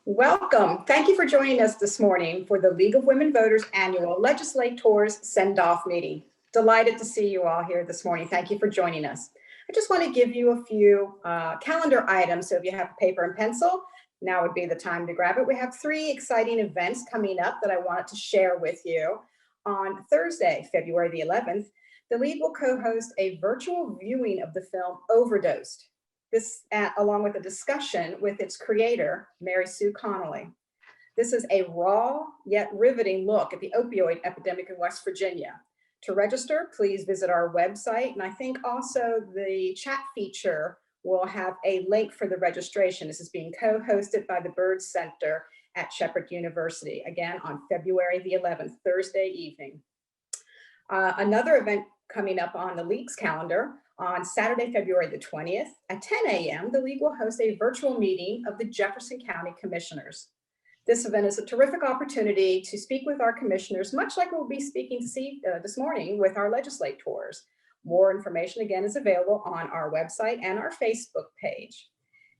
Welcome. Thank you for joining us this morning for the League of Women Voters annual Legislators send-off meeting. Delighted to see you all here this morning. Thank you for joining us. I just want to give you a few calendar items. So if you have paper and pencil, now would be the time to grab it. We have 3 exciting events coming up that I wanted to share with you. On Thursday, February the 11th, the League will co-host a virtual viewing of the film Overdosed. This along with a discussion with its creator, Mary Sue Connolly. This is a raw yet riveting look at the opioid epidemic in West Virginia. To register, please visit our website. And I think also the chat feature will have a link for the registration. This is being co-hosted by the Byrd Center at Shepherd University, again on February the 11th, Thursday evening. Another event coming up on the League's calendar, on Saturday, February the 20th at 10 a.m., the League will host a virtual meeting of the Jefferson County Commissioners. This event is a terrific opportunity to speak with our commissioners, much like we'll be speaking to this morning with our legislators. More information, again, is available on our website and our Facebook page.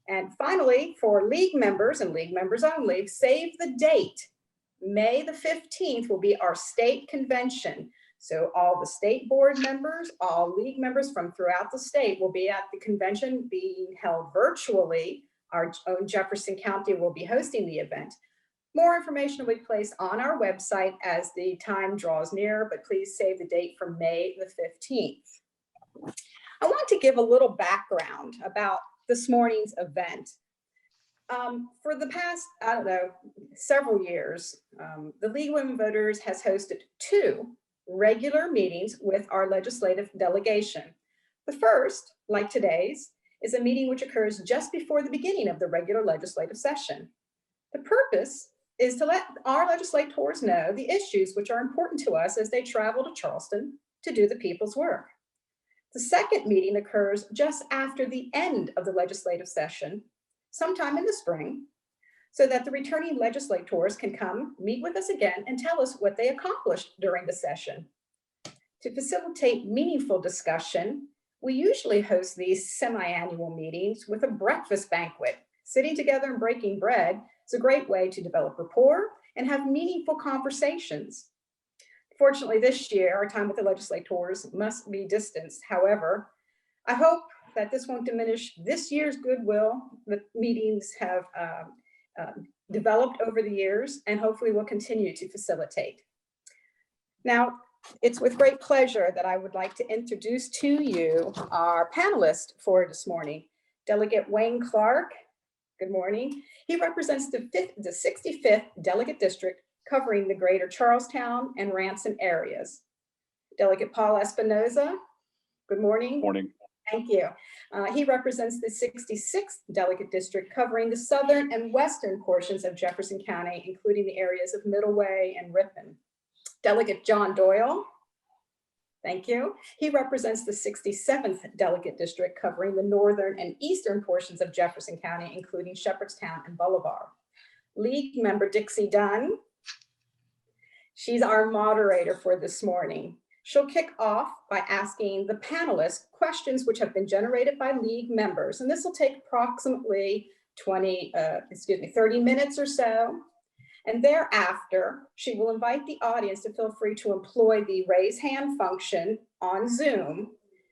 And finally, for League members and League members only, save the date. May the 15th will be our state convention. So all the state board members, all League members from throughout the state will be at the convention being held virtually. Our own Jefferson County will be hosting the event. More information will be placed on our website as the time draws near, but please save the date for May the 15th. I want to give a little background about this morning's event. For the past, several years, the League of Women Voters has hosted 2 regular meetings with our legislative delegation. The first, like today's, is a meeting which occurs just before the beginning of the regular legislative session. The purpose is to let our legislators know the issues which are important to us as they travel to Charleston to do the people's work. The second meeting occurs just after the end of the legislative session, sometime in the spring, so that the returning legislators can come meet with us again and tell us what they accomplished during the session. To facilitate meaningful discussion, we usually host these semi-annual meetings with a breakfast banquet. Sitting together and breaking bread is a great way to develop rapport and have meaningful conversations. Fortunately, this year, our time with the legislators must be distanced. However, I hope that this won't diminish this year's goodwill. The meetings have developed over the years and hopefully will continue to facilitate. Now, it's with great pleasure that I would like to introduce to you our panelist for this morning, Delegate Wayne Clark. Good morning. He represents the 65th Delegate District covering the greater Charlestown and Ransom areas. Delegate Paul Espinosa, good morning. Morning. Thank you. He represents the 66th Delegate District covering the southern and western portions of Jefferson County, including the areas of Middleway and Ripon. Delegate John Doyle, thank you. He represents the 67th Delegate District covering the northern and eastern portions of Jefferson County, including Shepherdstown and Bolivar. League member Dixie Dunn, she's our moderator for this morning. She'll kick off by asking the panelists questions which have been generated by League members. And this will take approximately 30 minutes or so. And thereafter, she will invite the audience to feel free to employ the raise hand function on Zoom.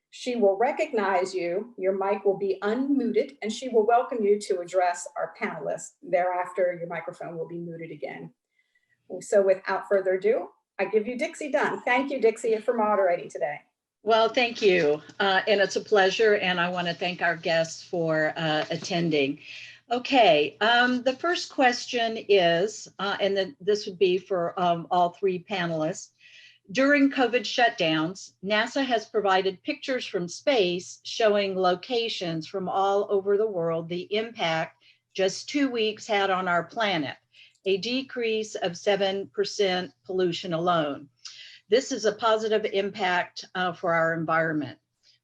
She will recognize you, your mic will be unmuted, and she will welcome you to address our panelists. Thereafter, your microphone will be muted again. So without further ado, I give you Dixie Dunn. Thank you, Dixie, for moderating today. Well, thank you. And it's a pleasure. And I want to thank our guests for attending. Okay, the first question is, and then this would be for all 3 panelists. During COVID shutdowns, NASA has provided pictures from space showing locations from all over the world, the impact just 2 weeks had on our planet. A decrease of 7% pollution alone. This is a positive impact for our environment.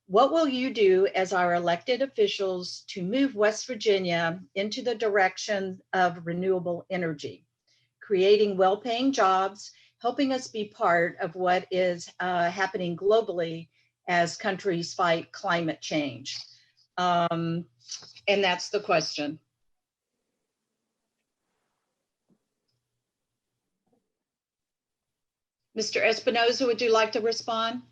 What will you do as our elected officials to move West Virginia into the direction of renewable energy, creating well-paying jobs, helping us be part of what is happening globally as countries fight climate change? And that's the question. Mr. Espinosa, would you like to respond?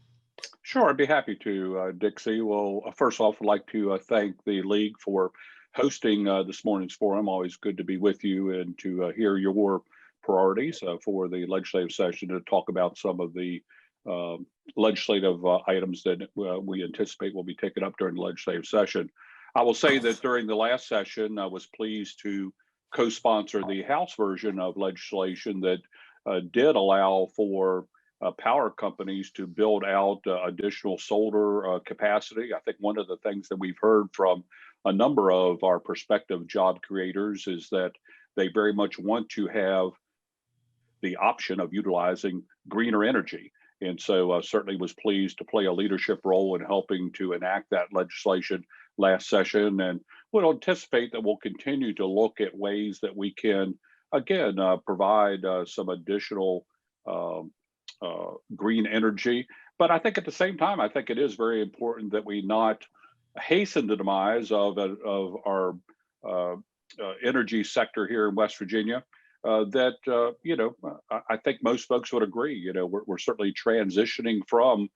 Sure, I'd be happy to, Dixie. Well, first off, I'd like to thank the League for hosting this morning's forum. Always good to be with you and to hear your priorities for the legislative session, to talk about some of the legislative items that we anticipate will be taken up during the legislative session. I will say that during the last session, I was pleased to co-sponsor the House version of legislation that did allow for power companies to build out additional solar capacity. I think one of the things that we've heard from a number of our prospective job creators is that they very much want to have the option of utilizing greener energy. And so certainly was pleased to play a leadership role in helping to enact that legislation last session. And we'll anticipate that we'll continue to look at ways that we can, again, provide some additional green energy. But I think at the same time, I think it is very important that we not hasten the demise of our energy sector here in West Virginia. I think most folks would agree. We're certainly transitioning from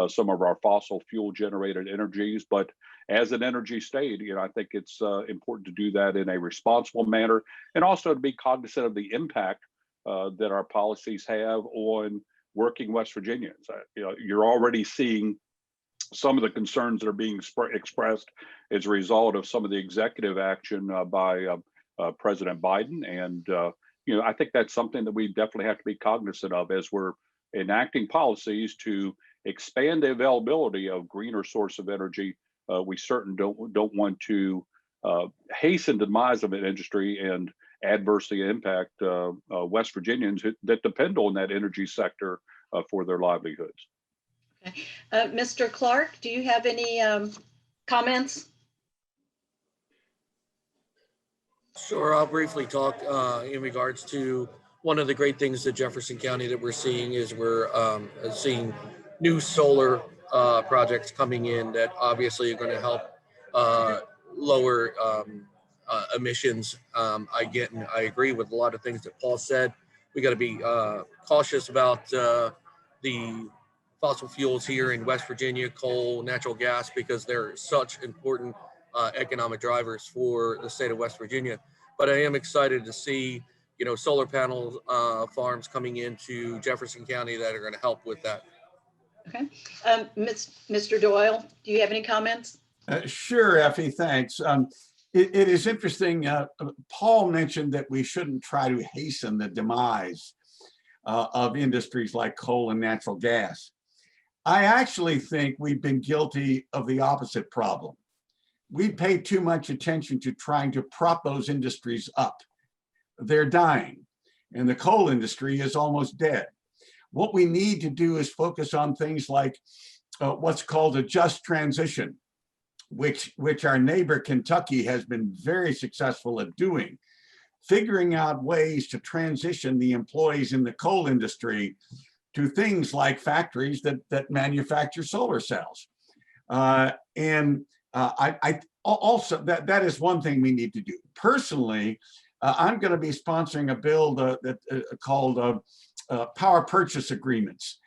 some of our fossil fuel generated energies, but as an energy state, I think it's important to do that in a responsible manner, and also to be cognizant of the impact that our policies have on working West Virginians. You're already seeing some of the concerns that are being expressed as a result of some of the executive action by President Biden. And, I think that's something that we definitely have to be cognizant of as we're enacting policies to expand the availability of greener source of energy. We certainly don't want to hasten the demise of an industry and adversely impact West Virginians that depend on that energy sector for their livelihoods. Okay. Mr. Clark, do you have any comments? Sure, I'll briefly talk in regards to one of the great things that Jefferson County that we're seeing is we're seeing new solar projects coming in that obviously are going to help lower emissions. I agree with a lot of things that Paul said. We got to be cautious about the fossil fuels here in West Virginia, coal, natural gas, because they're such important economic drivers for the state of West Virginia. But I am excited to see, solar panel farms coming into Jefferson County that are going to help with that. Okay. Mr. Doyle, do you have any comments? Sure, Effie, thanks. It is interesting. Paul mentioned that we shouldn't try to hasten the demise of industries like coal and natural gas. I actually think we've been guilty of the opposite problem. We pay too much attention to trying to prop those industries up. They're dying, and the coal industry is almost dead. What we need to do is focus on things like what's called a just transition, which our neighbor Kentucky has been very successful at doing, figuring out ways to transition the employees in the coal industry to things like factories that manufacture solar cells. I also, that is one thing we need to do. Personally, I'm going to be sponsoring a bill called Power Purchase Agreements.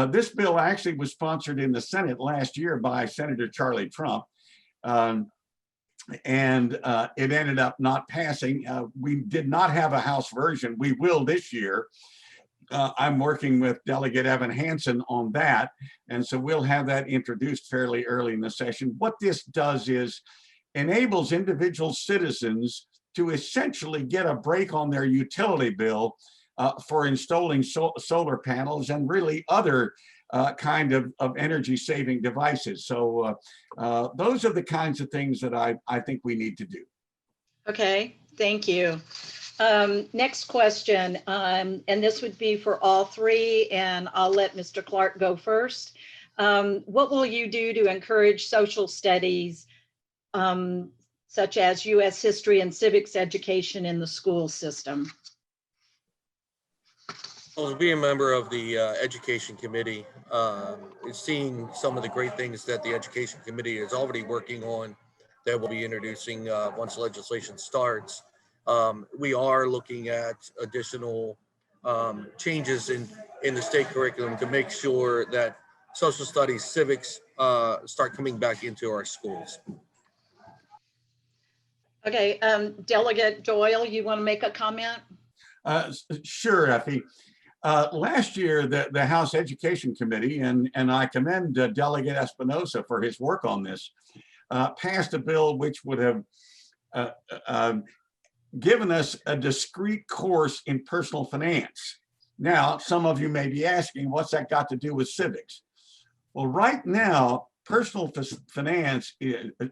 This bill actually was sponsored in the Senate last year by Senator Charlie Trump, and it ended up not passing. We did not have a House version. We will this year. I'm working with Delegate Evan Hansen on that, and so we'll have that introduced fairly early in the session. What this does is enables individual citizens to essentially get a break on their utility bill for installing solar panels and really other kind of energy saving devices. So those are the kinds of things that I think we need to do. Okay, thank you. Next question, and this would be for all three, and I'll let Mr. Clark go first. What will you do to encourage social studies, such as U.S. history and civics education in the school system? Well, being a member of the Education Committee, seeing some of the great things that the Education Committee is already working on that we'll be introducing once legislation starts. We are looking at additional changes in the state curriculum to make sure that social studies, civics start coming back into our schools. Okay, Delegate Doyle, you want to make a comment? Sure, Effie. Last year, the House Education Committee, and I commend Delegate Espinosa for his work on this, passed a bill which would have given us a discrete course in personal finance. Now, some of you may be asking, what's that got to do with civics? Well, right now, personal finance,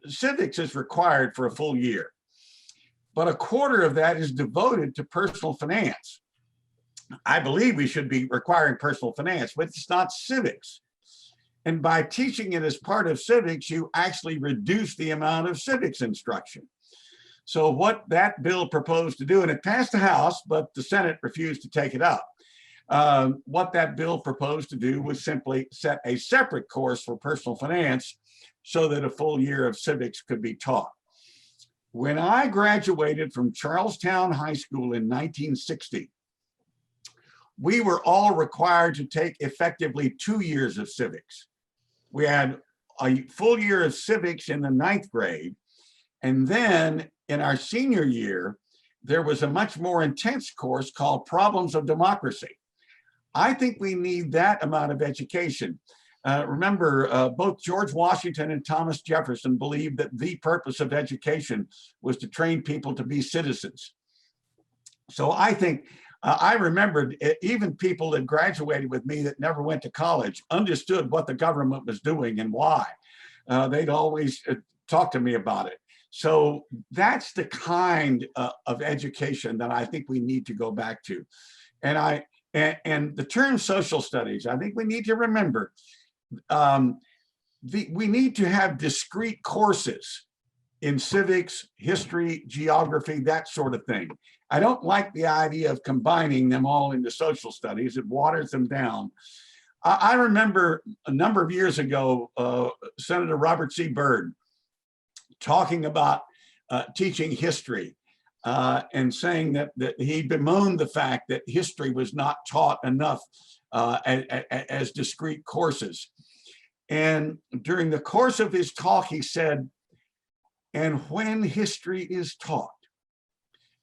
civics is required for a full year, but a quarter of that is devoted to personal finance. I believe we should be requiring personal finance, but it's not civics. And by teaching it as part of civics, you actually reduce the amount of civics instruction. So what that bill proposed to do, and it passed the House, but the Senate refused to take it up. What that bill proposed to do was simply set a separate course for personal finance so that a full year of civics could be taught. When I graduated from Charlestown High School in 1960, we were all required to take effectively 2 years of civics. We had a full year of civics in the 9th grade, and then in our senior year, there was a much more intense course called Problems of Democracy. I think we need that amount of education. Remember, both George Washington and Thomas Jefferson believed that the purpose of education was to train people to be citizens. So I think, I remembered even people that graduated with me that never went to college understood what the government was doing and why. They'd always talk to me about it. So that's the kind of education that I think we need to go back to. And the term social studies, I think we need to remember, we need to have discrete courses in civics, history, geography, that sort of thing. I don't like the idea of combining them all into social studies. It waters them down. I remember a number of years ago, Senator Robert C. Byrd talking about teaching history and saying that he bemoaned the fact that history was not taught enough as discrete courses. And during the course of his talk, he said, and when history is taught,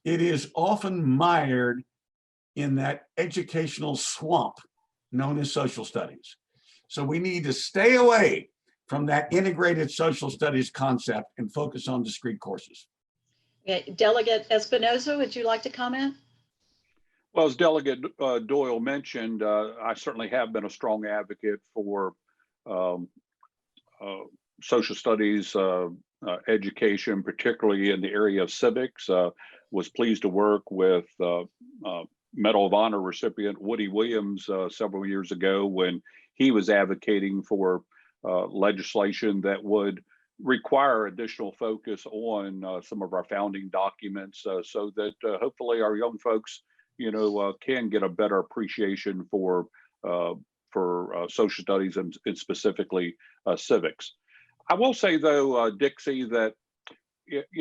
it is often mired in that educational swamp known as social studies. So we need to stay away from that integrated social studies concept and focus on discrete courses. Yeah, Delegate Espinosa, would you like to comment? Well, as Delegate Doyle mentioned, I certainly have been a strong advocate for social studies education, particularly in the area of civics. Was pleased to work with Medal of Honor recipient Woody Williams several years ago when he was advocating for legislation that would require additional focus on some of our founding documents so that hopefully our young folks, can get a better appreciation for social studies and specifically civics. I will say though, Dixie, that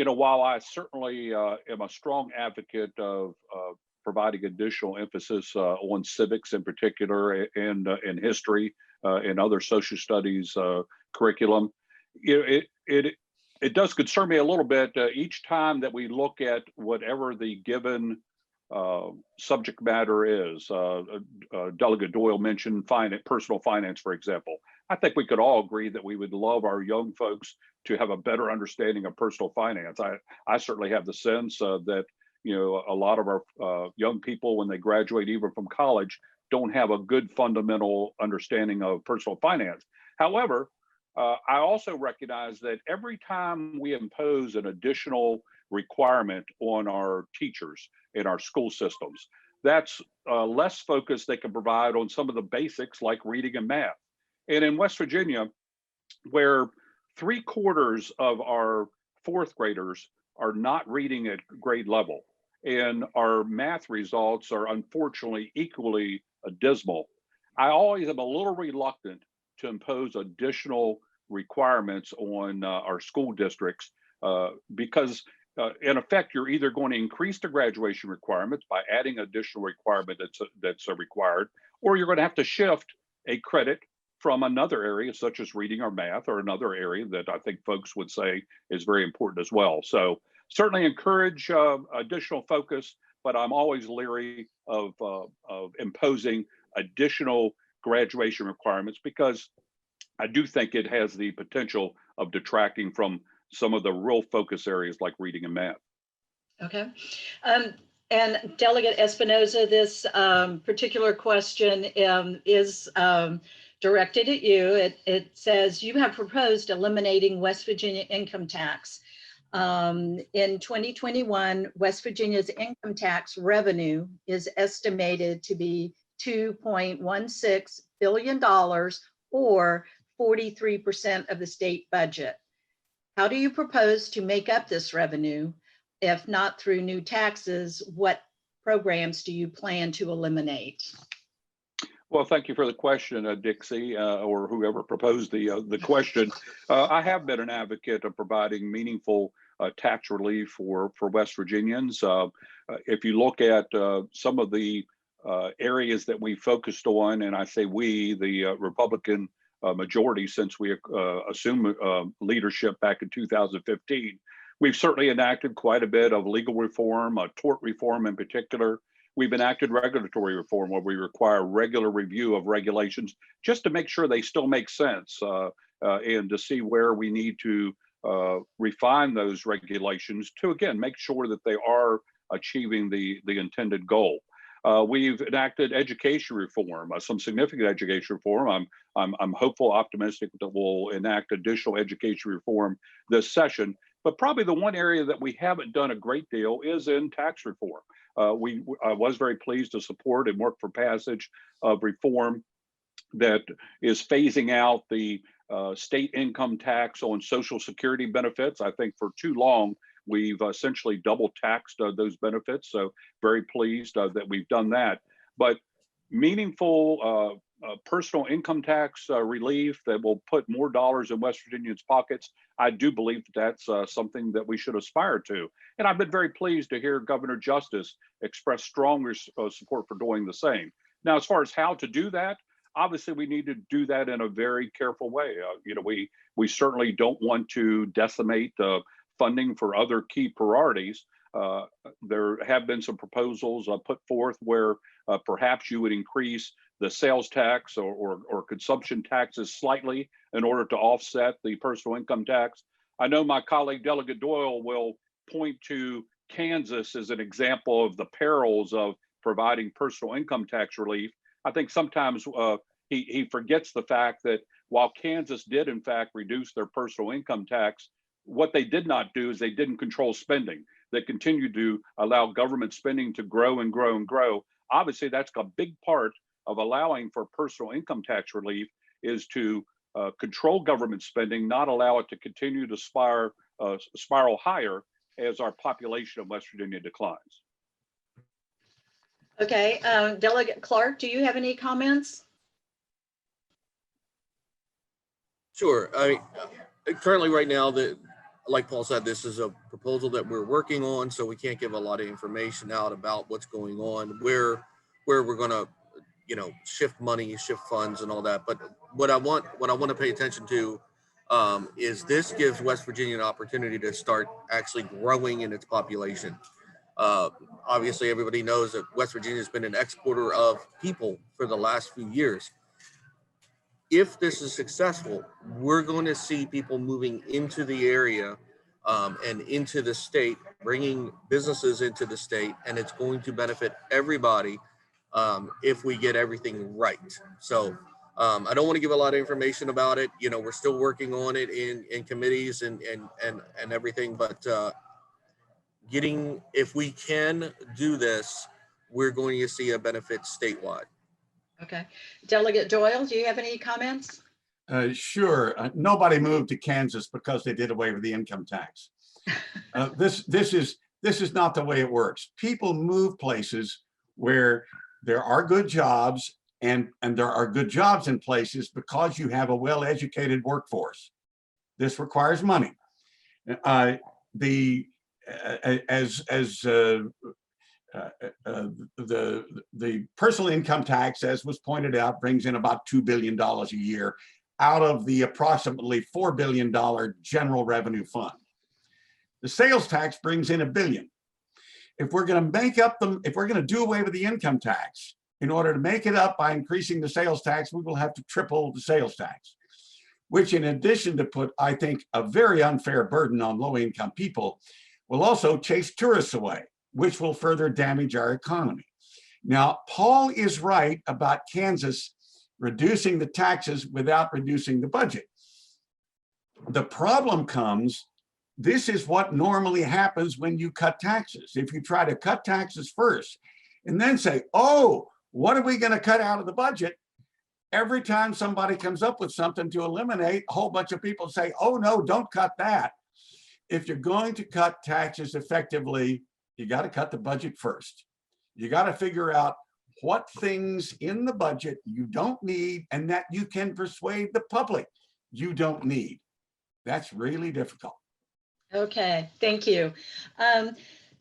while I certainly am a strong advocate of providing additional emphasis on civics in particular and in history and other social studies curriculum, it does concern me a little bit each time that we look at whatever the given subject matter is. Delegate Doyle mentioned personal finance, for example. I think we could all agree that we would love our young folks to have a better understanding of personal finance. I certainly have the sense that a lot of our young people, when they graduate even from college, don't have a good fundamental understanding of personal finance. However, I also recognize that every time we impose an additional requirement on our teachers in our school systems, that's less focus they can provide on some of the basics like reading and math. And in West Virginia, where 3/4 of our fourth graders are not reading at grade level, and our math results are unfortunately equally dismal, I always am a little reluctant to impose additional requirements on our school districts because in effect, you're either going to increase the graduation requirements by adding additional requirement that's required, or you're going to have to shift a credit from another area, such as reading or math, or another area that I think folks would say is very important as well. So certainly encourage additional focus, but I'm always leery of imposing additional graduation requirements, because I do think it has the potential of detracting from some of the real focus areas like reading and math. Okay. And Delegate Espinosa, this particular question is directed at you. It says, you have proposed eliminating West Virginia income tax. In 2021, West Virginia's income tax revenue is estimated to be $2.16 billion, or 43% of the state budget. How do you propose to make up this revenue? If not through new taxes, what programs do you plan to eliminate? Well, thank you for the question, Dixie, or whoever proposed the question. I have been an advocate of providing meaningful tax relief for West Virginians. If you look at some of the areas that we focused on, and I say we, the Republican majority, since we assumed leadership back in 2015, we've certainly enacted quite a bit of legal reform, tort reform in particular. We've enacted regulatory reform, where we require regular review of regulations just to make sure they still make sense, and to see where we need to refine those regulations to, again, make sure that they are achieving the intended goal. We've enacted education reform, some significant education reform. I'm hopeful, optimistic that we'll enact additional education reform this session. But probably the one area that we haven't done a great deal is in tax reform. I was very pleased to support and work for passage of reform that is phasing out the state income tax on Social Security benefits. I think for too long, we've essentially double taxed those benefits. So very pleased that we've done that. But meaningful personal income tax relief that will put more dollars in West Virginians' pockets, I do believe that's something that we should aspire to. And I've been very pleased to hear Governor Justice express stronger support for doing the same. Now, as far as how to do that, obviously we need to do that in a very careful way. We certainly don't want to decimate funding for other key priorities. There have been some proposals put forth where perhaps you would increase the sales tax or consumption taxes slightly in order to offset the personal income tax. I know my colleague Delegate Doyle will point to Kansas as an example of the perils of providing personal income tax relief. I think sometimes he forgets the fact that while Kansas did in fact reduce their personal income tax, what they did not do is they didn't control spending. They continued to allow government spending to grow and grow and grow. Obviously, that's a big part of allowing for personal income tax relief, is to control government spending, not allow it to continue to spiral higher as our population of West Virginia declines. Okay, Delegate Clark, do you have any comments? Sure. I mean, currently right now, like Paul said, this is a proposal that we're working on, so we can't give a lot of information out about what's going on, where we're going to, shift money, shift funds and all that. But what I want to pay attention to is this gives West Virginia an opportunity to start actually growing in its population. Obviously, everybody knows that West Virginia has been an exporter of people for the last few years. If this is successful, we're going to see people moving into the area and into the state, bringing businesses into the state, and it's going to benefit everybody if we get everything right. So I don't want to give a lot of information about it. We're still working on it in committees and everything, but if we can do this, we're going to see a benefit statewide. Okay. Delegate Doyle, do you have any comments? Sure. Nobody moved to Kansas because they did away with the income tax. This is not the way it works. People move places where there are good jobs, and there are good jobs in places because you have a well-educated workforce. This requires money. the personal income tax, as was pointed out, brings in about $2 billion a year out of the approximately $4 billion general revenue fund. The sales tax brings in $1 billion. If we're going to do away with the income tax, in order to make it up by increasing the sales tax, we will have to triple the sales tax, which, in addition to put, I think, a very unfair burden on low-income people, will also chase tourists away, which will further damage our economy. Now, Paul is right about Kansas reducing the taxes without reducing the budget. The problem comes, this is what normally happens when you cut taxes. If you try to cut taxes first and then say, oh, what are we going to cut out of the budget? Every time somebody comes up with something to eliminate, a whole bunch of people say, oh, no, don't cut that. If you're going to cut taxes effectively, you got to cut the budget first. You got to figure out what things in the budget you don't need and that you can persuade the public you don't need. That's really difficult. Okay, thank you.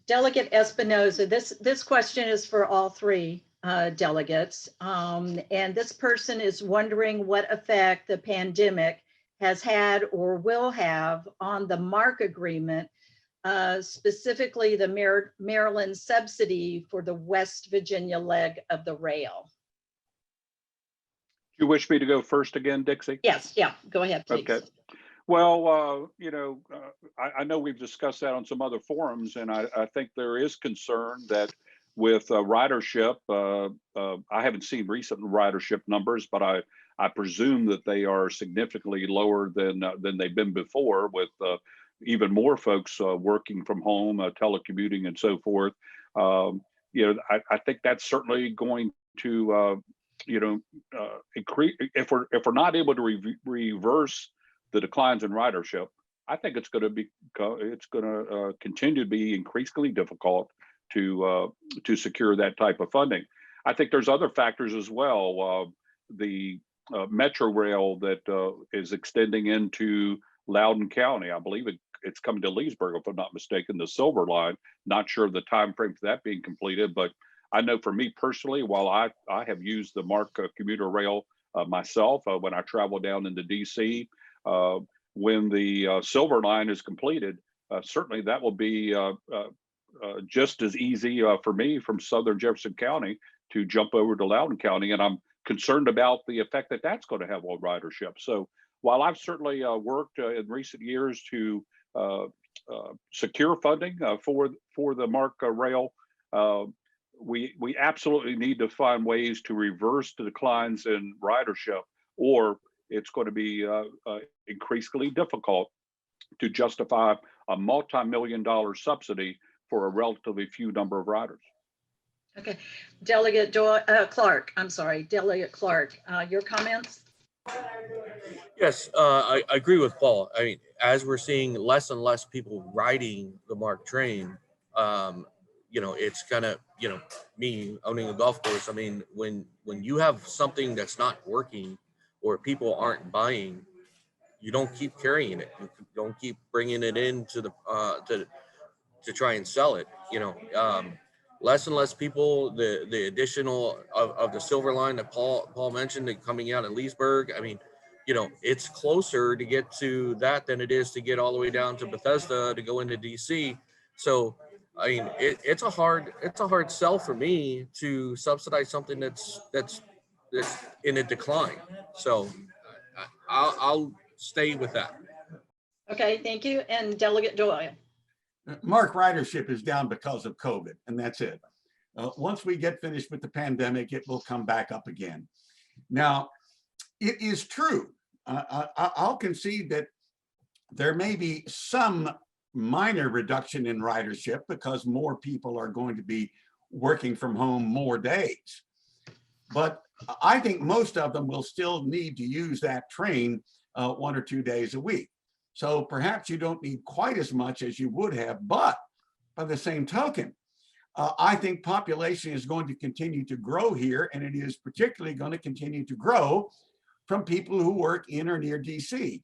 Delegate Espinosa, this question is for all three delegates. And this person is wondering what effect the pandemic has had or will have on the MARC agreement, specifically the Maryland subsidy for the West Virginia leg of the rail. Do you wish me to go first again, Dixie? Yes, yeah, go ahead, please. Okay. Well, I know we've discussed that on some other forums, and I think there is concern that with ridership, I haven't seen recent ridership numbers, but I presume that they are significantly lower than they've been before, with even more folks working from home, telecommuting, and so forth. I think that's certainly going to increase if we're not able to reverse the declines in ridership. I think it's going to continue to be increasingly difficult to secure that type of funding. I think there's other factors as well. The Metro Rail that is extending into Loudoun County, I believe it's coming to Leesburg, if I'm not mistaken, the Silver Line. Not sure of the time frame for that being completed, but I know for me personally, while I have used the MARC commuter rail myself when I travel down into DC, when the Silver Line is completed, certainly that will be just as easy for me from southern Jefferson County to jump over to Loudoun County, and I'm concerned about the effect that that's going to have on ridership. So while I've certainly worked in recent years to secure funding for the MARC rail, we absolutely need to find ways to reverse the declines in ridership, or it's going to be increasingly difficult to justify a multi-million-dollar subsidy for a relatively few number of riders. Okay, Delegate Clark, I'm sorry, Delegate Clark, your comments? Yes, I agree with Paul. I mean, as we're seeing less and less people riding the MARC train, it's kind of, me owning a golf course. I mean, when you have something that's not working or people aren't buying, you don't keep carrying it. You don't keep bringing it in to the to try and sell it. Less and less people. The additional of the Silver Line that Paul mentioned, coming out of Leesburg. I mean, it's closer to get to that than it is to get all the way down to Bethesda to go into DC. So, I mean, it's a hard sell for me to subsidize something that's in a decline. So, I'll stay with that. Okay, thank you. And Delegate Doyle. MARC ridership is down because of COVID, and that's it. Once we get finished with the pandemic, it will come back up again. Now, it is true. I'll concede that there may be some minor reduction in ridership because more people are going to be working from home more days. But I think most of them will still need to use that train 1 or 2 days a week. So perhaps you don't need quite as much as you would have, but by the same token, I think population is going to continue to grow here, and it is particularly going to continue to grow from people who work in or near DC.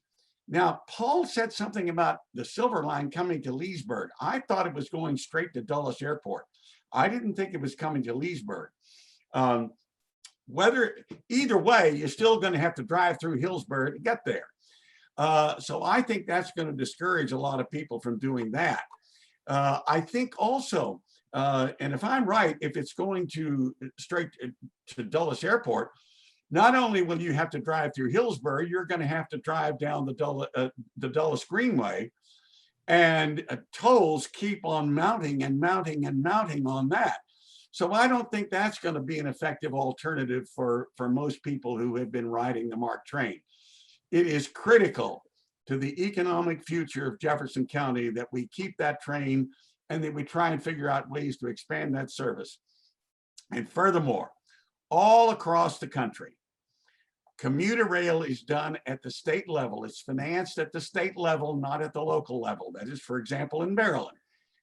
Now, Paul said something about the Silver Line coming to Leesburg. I thought it was going straight to Dulles Airport. I didn't think it was coming to Leesburg. Either way, you're still going to have to drive through Hillsborough to get there. So I think that's going to discourage a lot of people from doing that. I think also, and if I'm right, if it's going to straight to Dulles Airport, not only will you have to drive through Hillsborough, you're going to have to drive down the Dulles Greenway, and tolls keep on mounting and mounting and mounting on that. So I don't think that's going to be an effective alternative for most people who have been riding the MARC train. It is critical to the economic future of Jefferson County that we keep that train and that we try and figure out ways to expand that service. And furthermore, all across the country, commuter rail is done at the state level. It's financed at the state level, not at the local level. That is, for example, in Maryland.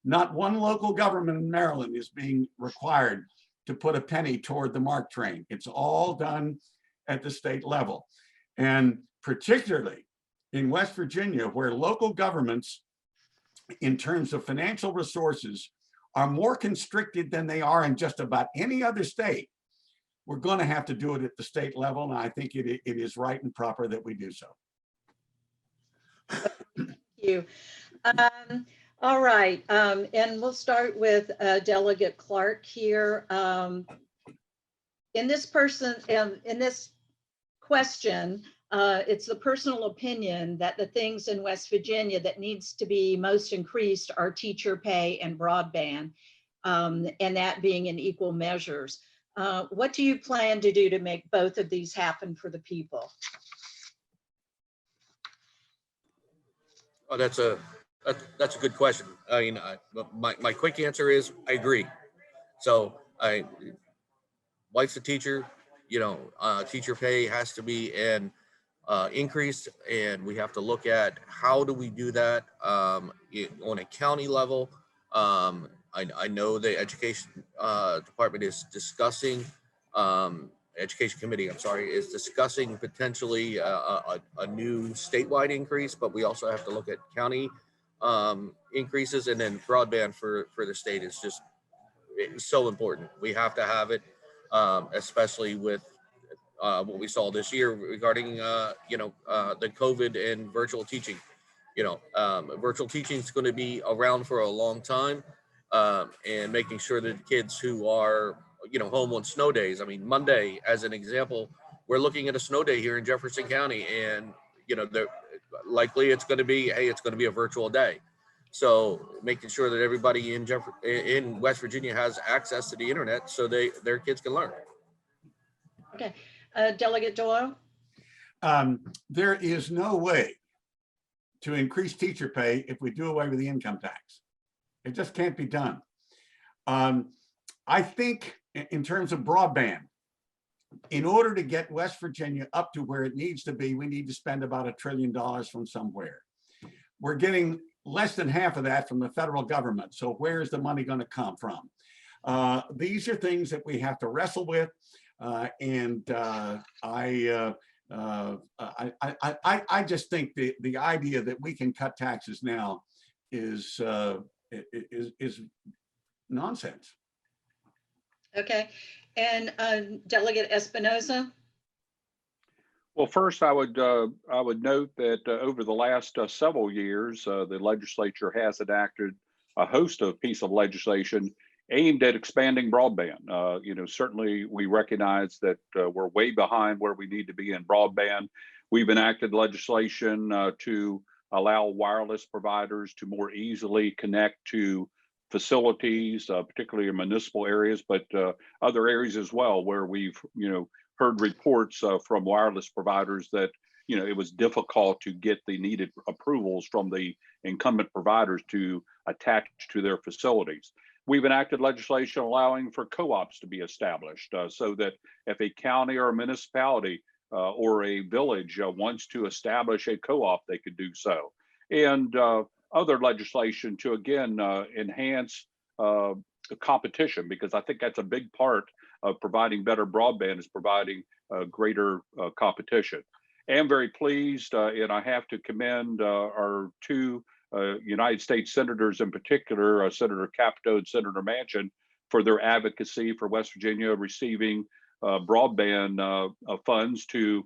Not one local government in Maryland is being required to put a penny toward the MARC train. It's all done at the state level. And particularly in West Virginia, where local governments, in terms of financial resources, are more constricted than they are in just about any other state, we're going to have to do it at the state level. And I think it is right and proper that we do so. Thank you. All right, and we'll start with Delegate Clark here. In this question, it's the personal opinion that the things in West Virginia that needs to be most increased are teacher pay and broadband, and that being in equal measures. What do you plan to do to make both of these happen for the people? Oh, that's a good question. I mean, my quick answer is I agree. So wife's a teacher, teacher pay has to be increased, and we have to look at how do we do that on a county level. I know the education department is discussing, education committee, I'm sorry, is discussing potentially a new statewide increase, but we also have to look at county increases, and then broadband for the state is just so important. We have to have it, especially with what we saw this year regarding the COVID and virtual teaching. Virtual teaching is going to be around for a long time, and making sure that kids who are home on snow days. I mean, Monday, as an example, we're looking at a snow day here in Jefferson County, and likely it's going to be a virtual day. So making sure that everybody in West Virginia has access to the internet so their kids can learn. Okay, Delegate Doyle. There is no way to increase teacher pay if we do away with the income tax. It just can't be done. I think in terms of broadband, in order to get West Virginia up to where it needs to be, we need to spend about $1 trillion from somewhere. We're getting less than half of that from the federal government. So where is the money going to come from? These are things that we have to wrestle with. I just think the idea that we can cut taxes now is nonsense. Okay, and Delegate Espinosa. Well, first, I would note that over the last several years, the legislature has enacted a host of pieces of legislation aimed at expanding broadband. Certainly we recognize that we're way behind where we need to be in broadband. We've enacted legislation to allow wireless providers to more easily connect to facilities, particularly in municipal areas, but other areas as well, where we've heard reports from wireless providers that it was difficult to get the needed approvals from the incumbent providers to attach to their facilities. We've enacted legislation allowing for co-ops to be established so that if a county or a municipality or a village wants to establish a co-op, they could do so. And other legislation to, again, enhance competition, because I think that's a big part of providing better broadband is providing greater competition. am very pleased, and I have to commend our two United States senators in particular, Senator Capito and Senator Manchin, for their advocacy for West Virginia receiving broadband funds to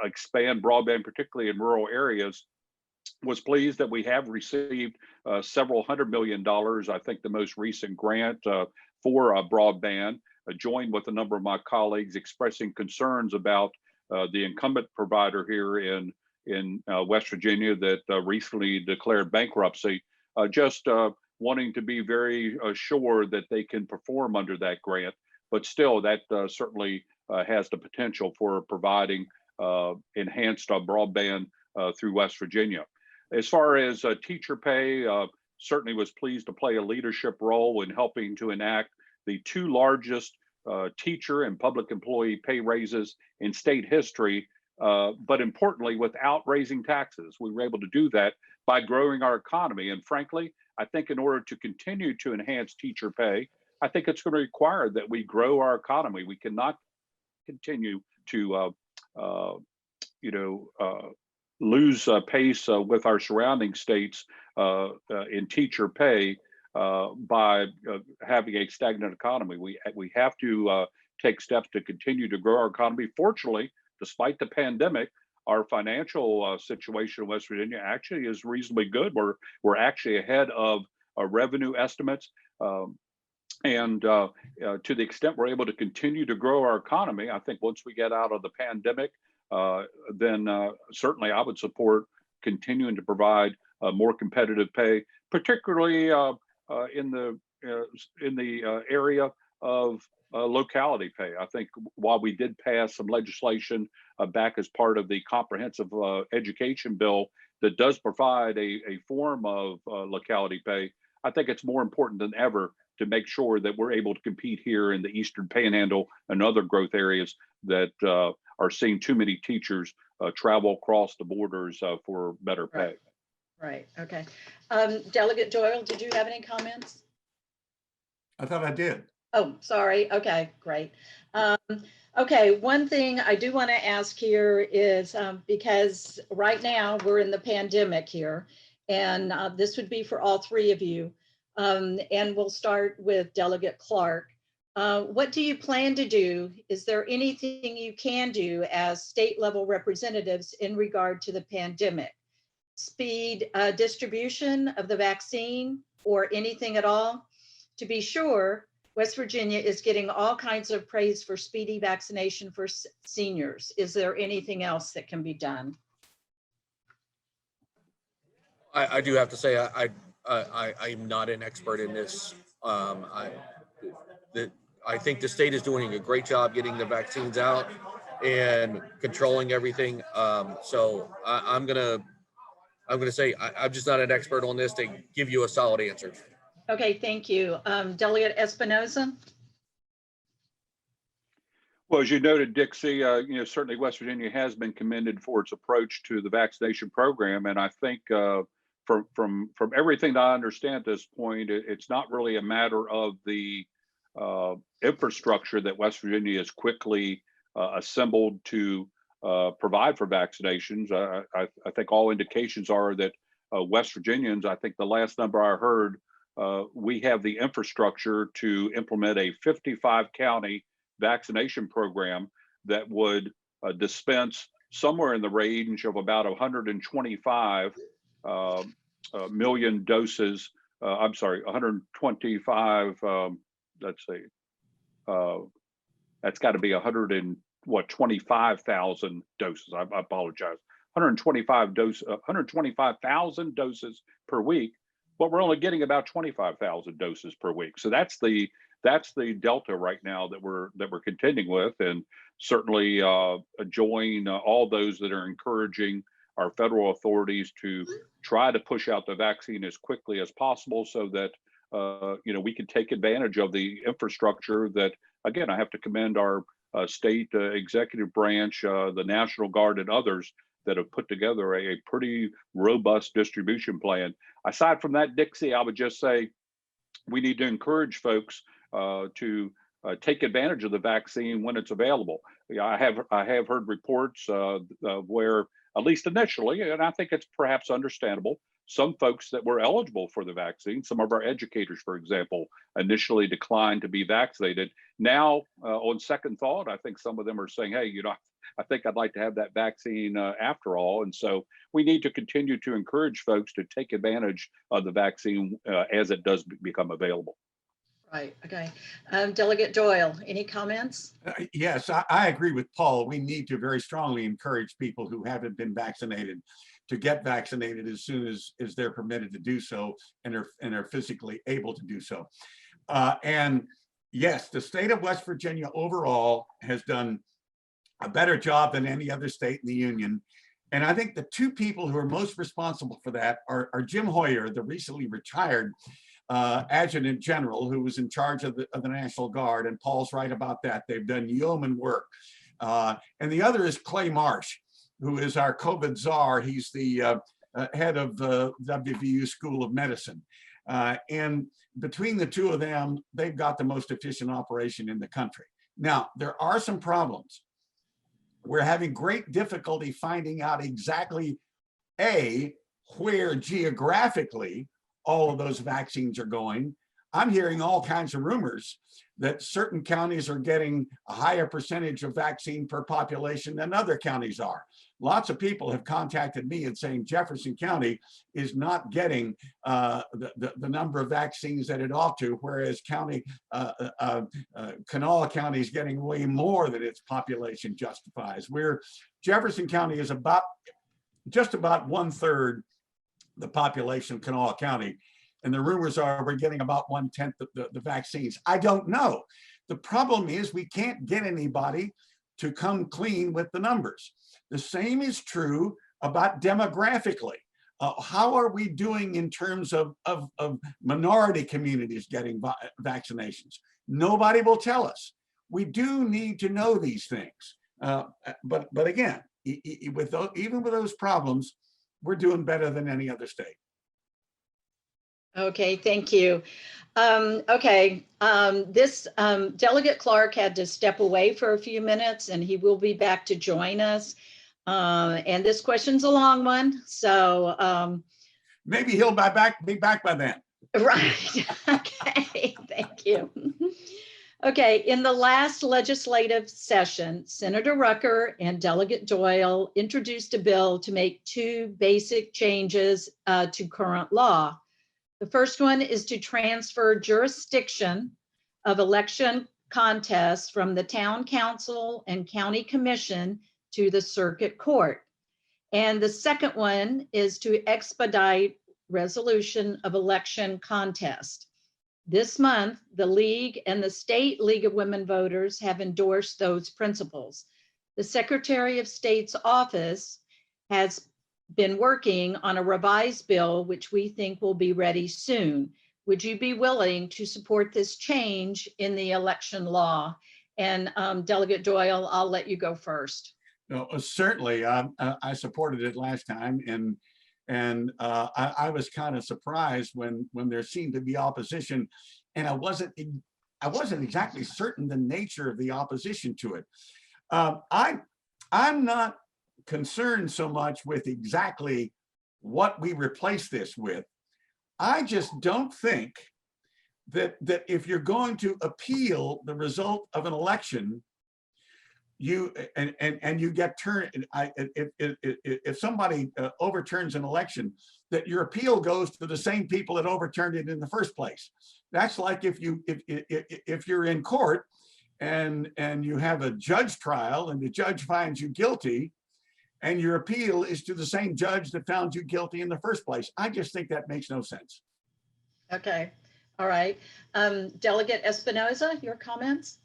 expand broadband, particularly in rural areas. Was pleased that we have received several $100 million. I think the most recent grant for broadband, joined with a number of my colleagues expressing concerns about the incumbent provider here in West Virginia that recently declared bankruptcy, just wanting to be very sure that they can perform under that grant. But still, that certainly has the potential for providing enhanced broadband through West Virginia. As far as teacher pay, certainly was pleased to play a leadership role in helping to enact the two largest teacher and public employee pay raises in state history, but importantly, without raising taxes. We were able to do that by growing our economy. And frankly, I think in order to continue to enhance teacher pay, I think it's going to require that we grow our economy. We cannot continue to, lose pace with our surrounding states in teacher pay by having a stagnant economy. We have to take steps to continue to grow our economy. Fortunately, despite the pandemic, our financial situation in West Virginia actually is reasonably good. We're actually ahead of revenue estimates. And to the extent we're able to continue to grow our economy, I think once we get out of the pandemic, then certainly I would support continuing to provide more competitive pay, particularly in the area of locality pay. I think while we did pass some legislation back as part of the comprehensive education bill that does provide a form of locality pay, I think it's more important than ever to make sure that we're able to compete here in the Eastern Panhandle and other growth areas that are seeing too many teachers travel across the borders for better pay. Right. Okay. Delegate Doyle, did you have any comments? I thought I did. Oh, sorry. Okay, great. Okay, one thing I do want to ask here is because right now we're in the pandemic here, and this would be for all three of you. And we'll start with Delegate Clark. What do you plan to do? Is there anything you can do as state level representatives in regard to the pandemic? Speed distribution of the vaccine or anything at all? To be sure, West Virginia is getting all kinds of praise for speedy vaccination for seniors. Is there anything else that can be done? I do have to say, I'm not an expert in this. I think the state is doing a great job getting the vaccines out and controlling everything. So I'm gonna say I'm just not an expert on this to give you a solid answer. Okay, thank you. Delegate Espinosa. Well, as you noted, Dixie, certainly West Virginia has been commended for its approach to the vaccination program, and I think from everything that I understand at this point, it's not really a matter of the infrastructure that West Virginia has quickly assembled to provide for vaccinations. I think all indications are that West Virginians, I think the last number I heard, we have the infrastructure to implement a 55 county vaccination program that would dispense somewhere in the range of about 125 million doses. 125. Let's see. That's got to be 125,000 doses. I apologize. 125,000 doses per week, but we're only getting about 25,000 doses per week. So that's the delta right now that we're contending with, and certainly join all those that are encouraging our federal authorities to try to push out the vaccine as quickly as possible, so that we can take advantage of the infrastructure that, again, I have to commend our state executive branch, the National Guard, and others that have put together a pretty robust distribution plan. Aside from that, Dixie, I would just say we need to encourage folks to take advantage of the vaccine when it's available. Yeah, I have heard reports of where, at least initially, and I think it's perhaps understandable, some folks that were eligible for the vaccine, some of our educators, for example, initially declined to be vaccinated. Now, on second thought, I think some of them are saying, hey, I think I'd like to have that vaccine after all. And so we need to continue to encourage folks to take advantage of the vaccine as it does become available. Right. Okay. Delegate Doyle, any comments? Yes, I agree with Paul. We need to very strongly encourage people who haven't been vaccinated to get vaccinated as soon as they're permitted to do so and are physically able to do so. And yes, the state of West Virginia overall has done a better job than any other state in the union. And I think the two people who are most responsible for that are Jim Hoyer, the recently retired adjutant general who was in charge of the National Guard, and Paul's right about that. They've done yeoman work. And the other is Clay Marsh, who is our COVID czar. He's the head of the WVU School of Medicine. And between the two of them, they've got the most efficient operation in the country. Now, there are some problems. We're having great difficulty finding out exactly, where geographically all of those vaccines are going. I'm hearing all kinds of rumors that certain counties are getting a higher percentage of vaccine per population than other counties are. Lots of people have contacted me and saying Jefferson County is not getting the number of vaccines that it ought to, whereas Kanawha County is getting way more than its population justifies. Jefferson County is just about 1/3 the population of Kanawha County. And the rumors are we're getting about 1/10 of the vaccines. I don't know. The problem is we can't get anybody to come clean with the numbers. The same is true about demographically. How are we doing in terms of minority communities getting vaccinations? Nobody will tell us. We do need to know these things. But again, even with those problems, we're doing better than any other state. Okay, thank you. This Delegate Clark had to step away for a few minutes and he will be back to join us. And this question's a long one, so. Maybe he'll be back by then. Right, okay, thank you. Okay, in the last legislative session, Senator Rucker and Delegate Doyle introduced a bill to make two basic changes to current law. The first one is to transfer jurisdiction of election contests from the town council and county commission to the circuit court. And the second one is to expedite resolution of election contest. This month, the League and the State League of Women Voters have endorsed those principles. The Secretary of State's office has been working on a revised bill, which we think will be ready soon. Would you be willing to support this change in the election law? And Delegate Doyle, I'll let you go first. No, certainly. I supported it last time, and I was kind of surprised when there seemed to be opposition, and I wasn't exactly certain the nature of the opposition to it. I'm not concerned so much with exactly what we replace this with. I just don't think that if you're going to appeal the result of an election, you get turned. If somebody overturns an election, that your appeal goes to the same people that overturned it in the first place. That's like if you're in court and you have a judge trial and the judge finds you guilty, and your appeal is to the same judge that found you guilty in the first place. I just think that makes no sense. Okay, all right. Delegate Espinosa, your comments?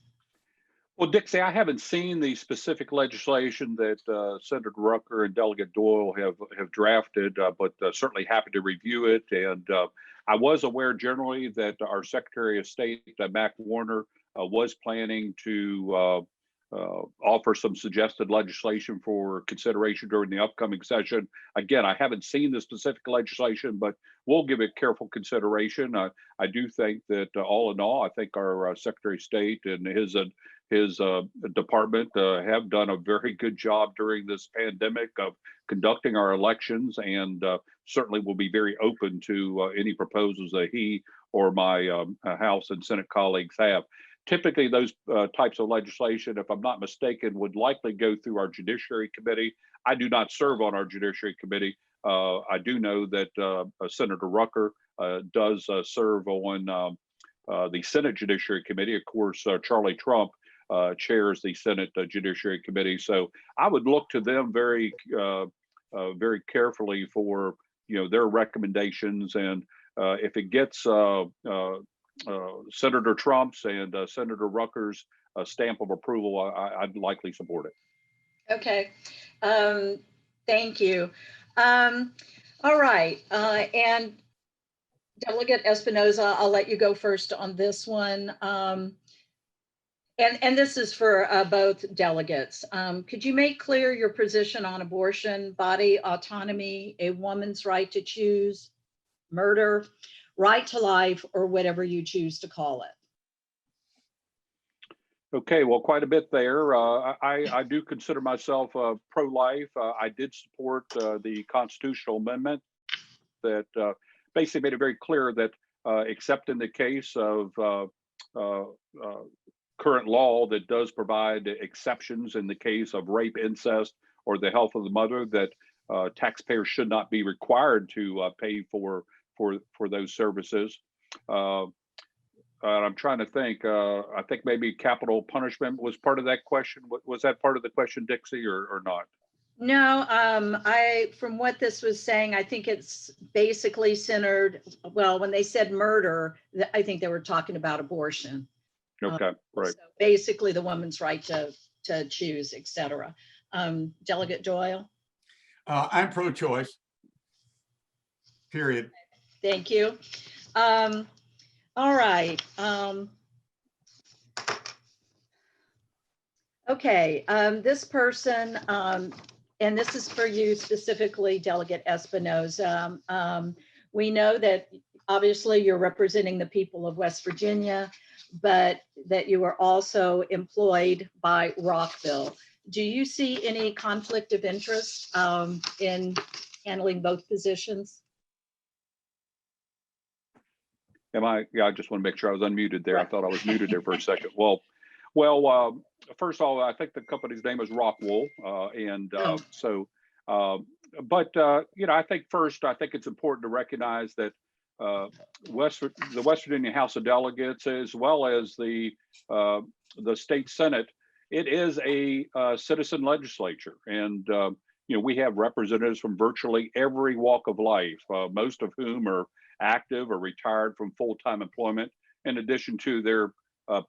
Well, Dixie, I haven't seen the specific legislation that Senator Rucker and Delegate Doyle have drafted, but certainly happy to review it. And I was aware generally that our Secretary of State, Mac Warner, was planning to offer some suggested legislation for consideration during the upcoming session. Again, I haven't seen the specific legislation, but we'll give it careful consideration. I do think that all in all, I think our Secretary of State and his department have done a very good job during this pandemic of conducting our elections, and certainly will be very open to any proposals that he or my House and Senate colleagues have. Typically, those types of legislation, if I'm not mistaken, would likely go through our Judiciary Committee. I do not serve on our Judiciary Committee. I do know that Senator Rucker does serve on the Senate Judiciary Committee. Of course, Charlie Trump chairs the Senate Judiciary Committee. So I would look to them very carefully for their recommendations, and if it gets Senator Trump's and Senator Rucker's stamp of approval, I'd likely support it. Okay, thank you. All right, and Delegate Espinosa, I'll let you go first on this one. And this is for both delegates. Could you make clear your position on abortion, body autonomy, a woman's right to choose, murder, right to life, or whatever you choose to call it? Okay, well, quite a bit there. I do consider myself pro-life. I did support the constitutional amendment that basically made it very clear that except in the case of current law that does provide exceptions in the case of rape, incest, or the health of the mother, that taxpayers should not be required to pay for those services. I'm trying to think. I think maybe capital punishment was part of that question. Was that part of the question, Dixie, or not? No, from what this was saying, I think it's basically centered, well, when they said murder, I think they were talking about abortion. Okay, right. So basically the woman's right to choose, et cetera. Delegate Doyle? I'm pro-choice, period. Thank you. All right. Okay, this person, and this is for you specifically, Delegate Espinosa. We know that obviously you're representing the people of West Virginia, but that you are also employed by Rockville. Do you see any conflict of interest in handling both positions? Am I? Yeah, I just want to make sure I was unmuted there. Right. I thought I was muted there for a second. Well, first of all, I think the company's name is Rockwool, I think first, I think it's important to recognize that the West Virginia House of Delegates, as well as the state Senate, it is a citizen legislature, and we have representatives from virtually every walk of life, most of whom are active or retired from full-time employment, in addition to their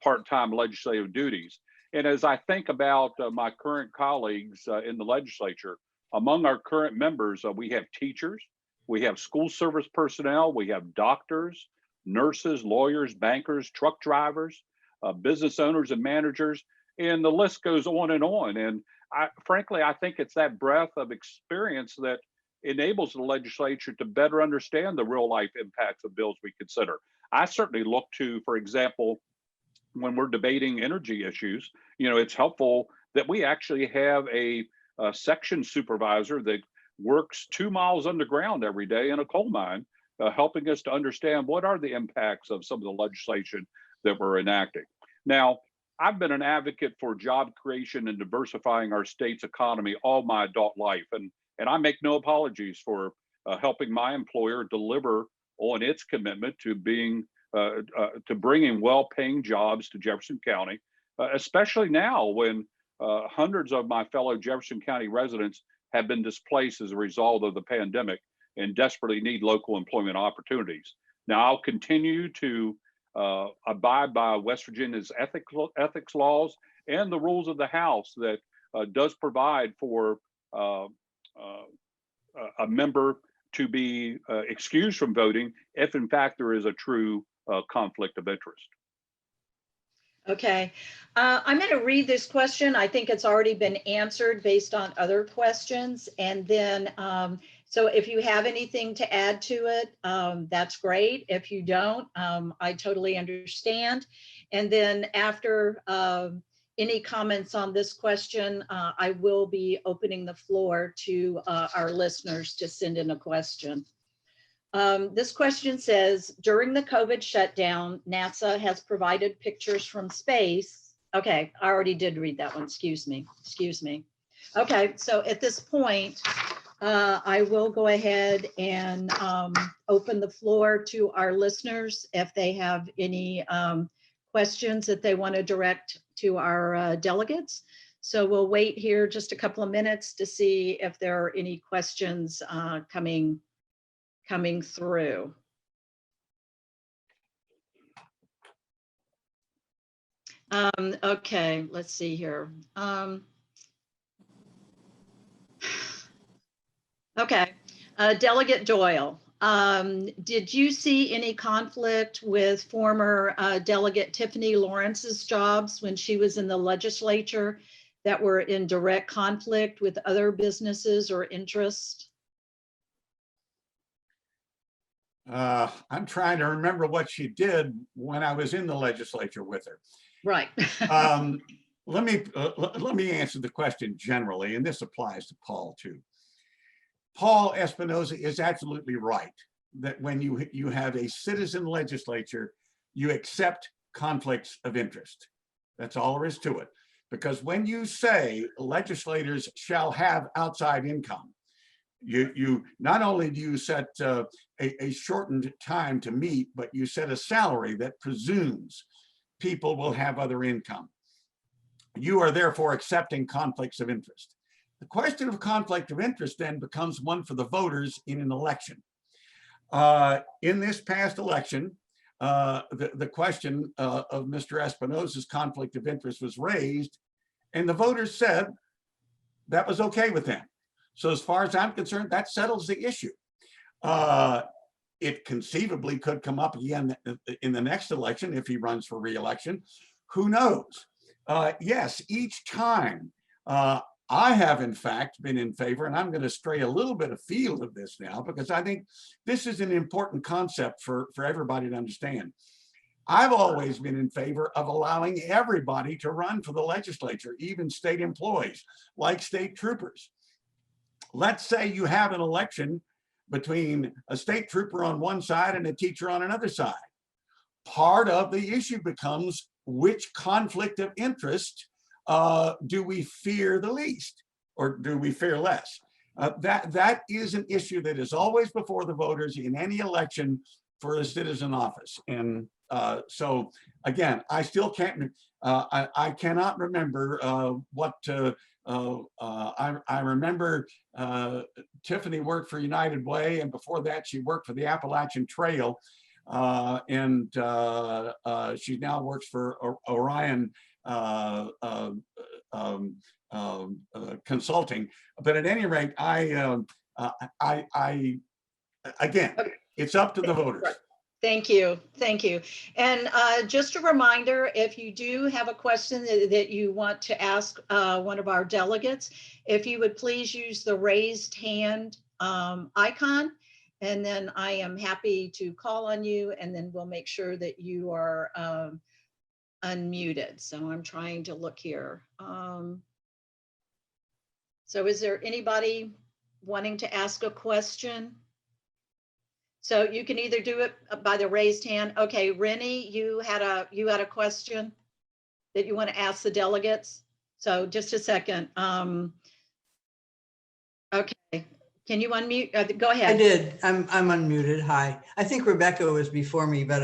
part-time legislative duties. And as I think about my current colleagues in the legislature, among our current members, we have teachers, we have school service personnel, we have doctors, nurses, lawyers, bankers, truck drivers, business owners and managers, and the list goes on. And frankly, I think it's that breadth of experience that enables the legislature to better understand the real life impacts of bills we consider. I certainly look to, for example, when we're debating energy issues, it's helpful that we actually have a section supervisor that works 2 miles underground every day in a coal mine, helping us to understand what are the impacts of some of the legislation that we're enacting. Now, I've been an advocate for job creation and diversifying our state's economy all my adult life, and I make no apologies for helping my employer deliver on its commitment to bringing well-paying jobs to Jefferson County, especially now when hundreds of my fellow Jefferson County residents have been displaced as a result of the pandemic and desperately need local employment opportunities. Now, I'll continue to abide by West Virginia's ethics laws and the rules of the House that does provide for a member to be excused from voting if in fact there is a true conflict of interest. Okay. I'm going to read this question. I think it's already been answered based on other questions. And then, so if you have anything to add to it, that's great. If you don't, I totally understand. And then after any comments on this question, I will be opening the floor to our listeners to send in a question. This question says, during the COVID shutdown, NASA has provided pictures from space. Okay, I already did read that one. Excuse me. Okay, so at this point, I will go ahead and open the floor to our listeners if they have any questions that they want to direct to our delegates. So we'll wait here just a couple of minutes to see if there are any questions coming through. Okay, let's see here. Okay, Delegate Doyle, did you see any conflict with former Delegate Tiffany Lawrence's jobs when she was in the legislature that were in direct conflict with other businesses or interests? I'm trying to remember what she did when I was in the legislature with her. Right. Let me answer the question generally, and this applies to Paul too. Paul Espinosa is absolutely right that when you have a citizen legislature, you accept conflicts of interest. That's all there is to it. Because when you say legislators shall have outside income, you not only do you set a shortened time to meet, but you set a salary that presumes people will have other income. You are therefore accepting conflicts of interest. The question of conflict of interest then becomes one for the voters in an election. In this past election, the question of Mr. Espinosa's conflict of interest was raised, and the voters said that was okay with them. So as far as I'm concerned, that settles the issue. It conceivably could come up again in the next election if he runs for re-election. Who knows? Yes, each time I have in fact been in favor, and I'm going to stray a little bit afield of this now because I think this is an important concept for everybody to understand. I've always been in favor of allowing everybody to run for the legislature, even state employees like state troopers. Let's say you have an election between a state trooper on one side and a teacher on another side. Part of the issue becomes which conflict of interest do we fear the least, or do we fear less? That is an issue that is always before the voters in any election for a citizen office. And so again, I still can't, I cannot remember what I remember Tiffany worked for United Way, and before that she worked for the Appalachian Trail, and she now works for Orion Consulting. But at any rate, again, it's up to the voters. Right. Thank you. And just a reminder, if you do have a question that you want to ask one of our delegates, if you would please use the raised hand icon, and then I am happy to call on you, and then we'll make sure that you are unmuted. So I'm trying to look here. So is there anybody wanting to ask a question? So you can either do it by the raised hand. Okay, Rennie, you had a question that you want to ask the delegates. So just a second. Okay, can you unmute? Go ahead. I did. I'm unmuted. Hi. I think Rebecca was before me, but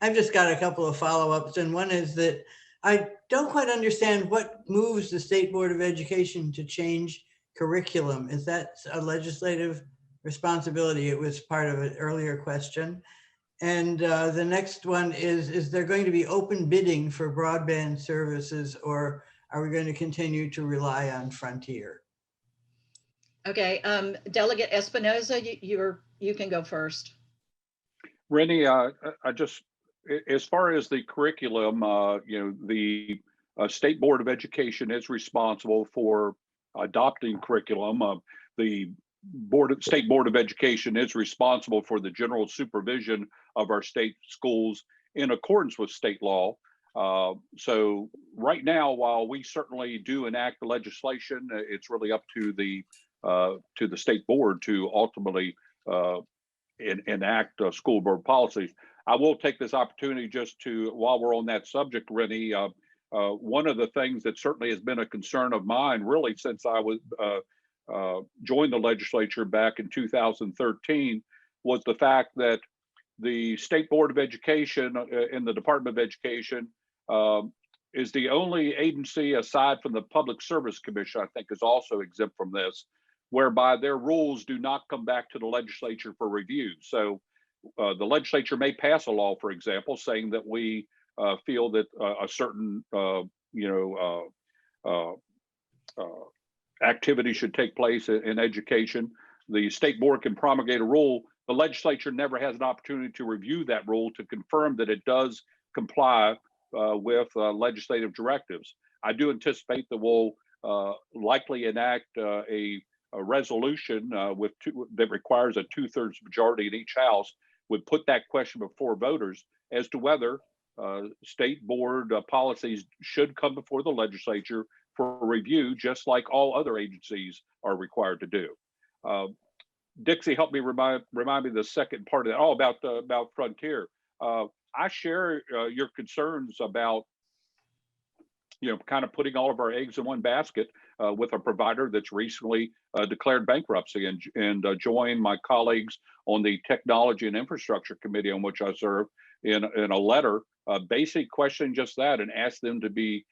I've just got a couple of follow-ups. And one is that I don't quite understand what moves the State Board of Education to change curriculum. Is that a legislative responsibility? It was part of an earlier question. And the next one is there going to be open bidding for broadband services, or are we going to continue to rely on Frontier? Okay, Delegate Espinosa, you can go first. Rennie, I just as far as the curriculum, the State Board of Education is responsible for adopting curriculum. The State Board of Education is responsible for the general supervision of our state schools in accordance with state law. So right now, while we certainly do enact the legislation, it's really up to the state board to ultimately enact school board policies. I will take this opportunity just to, while we're on that subject, Rennie, one of the things that certainly has been a concern of mine, really since I was joined the legislature back in 2013, was the fact that the State Board of Education and the Department of Education is the only agency aside from the Public Service Commission, I think, is also exempt from this, whereby their rules do not come back to the legislature for review. So the legislature may pass a law, for example, saying that we feel that a certain activity should take place in education. The state board can promulgate a rule. The legislature never has an opportunity to review that rule to confirm that it does comply with legislative directives. I do anticipate that we'll likely enact a resolution that requires a 2/3 majority in each house, would put that question before voters as to whether state board policies should come before the legislature for review, just like all other agencies are required to do. Dixie, help me remind me the second part of that. Oh, about Frontier. I share your concerns about, kind of putting all of our eggs in one basket with a provider that's recently declared bankruptcy, and join my colleagues on the Technology and Infrastructure Committee, on which I serve, in a letter basically questioning just that and ask them to be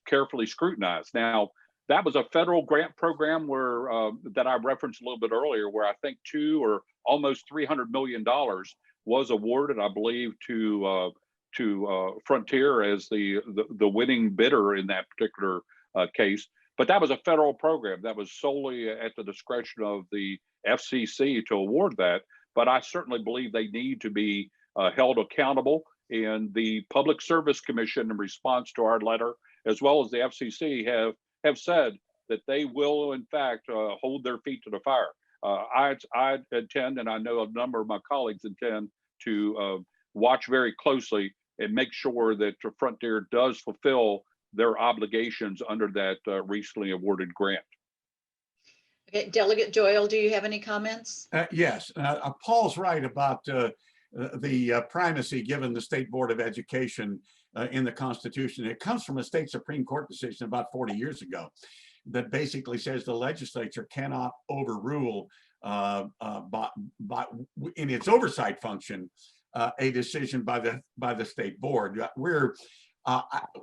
carefully scrutinized. Now, that was a federal grant program where that I referenced a little bit earlier, where I think $200 or almost $300 million was awarded, I believe, to Frontier as the winning bidder in that particular case. But that was a federal program that was solely at the discretion of the FCC to award that. But I certainly believe they need to be held accountable. And the Public Service Commission, in response to our letter, as well as the FCC, have said that they will, in fact, hold their feet to the fire. I intend, and I know a number of my colleagues intend, to watch very closely and make sure that Frontier does fulfill their obligations under that recently awarded grant. Okay, Delegate Doyle, do you have any comments? Yes, Paul's right about the primacy given the State Board of Education in the Constitution. It comes from a state Supreme Court decision about 40 years ago that basically says the legislature cannot overrule in its oversight function a decision by the state board.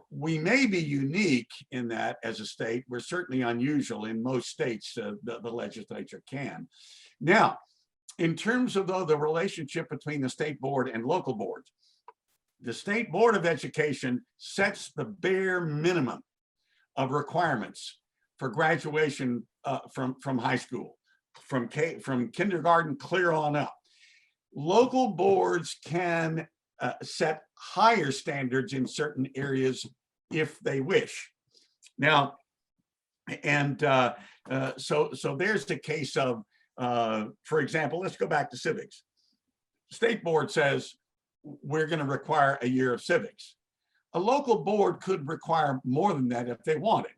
We may be unique in that as a state. We're certainly unusual. In most states, the legislature can. Now, in terms of the relationship between the state board and local boards, the State Board of Education sets the bare minimum of requirements for graduation from high school, from kindergarten clear on up. Local boards can set higher standards in certain areas if they wish. Now, and so there's the case of, for example, let's go back to civics. State board says we're going to require a year of civics. A local board could require more than that if they wanted.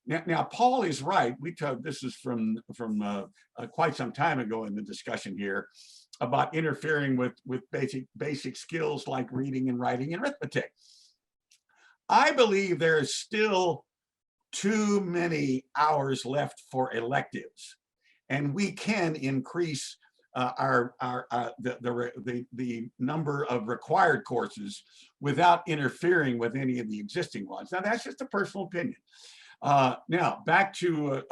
Now Paul is right. This is from quite some time ago in the discussion here about interfering with basic skills like reading and writing and arithmetic. I believe there is still too many hours left for electives, and we can increase the number of required courses without interfering with any of the existing ones. Now that's just a personal opinion. Now back to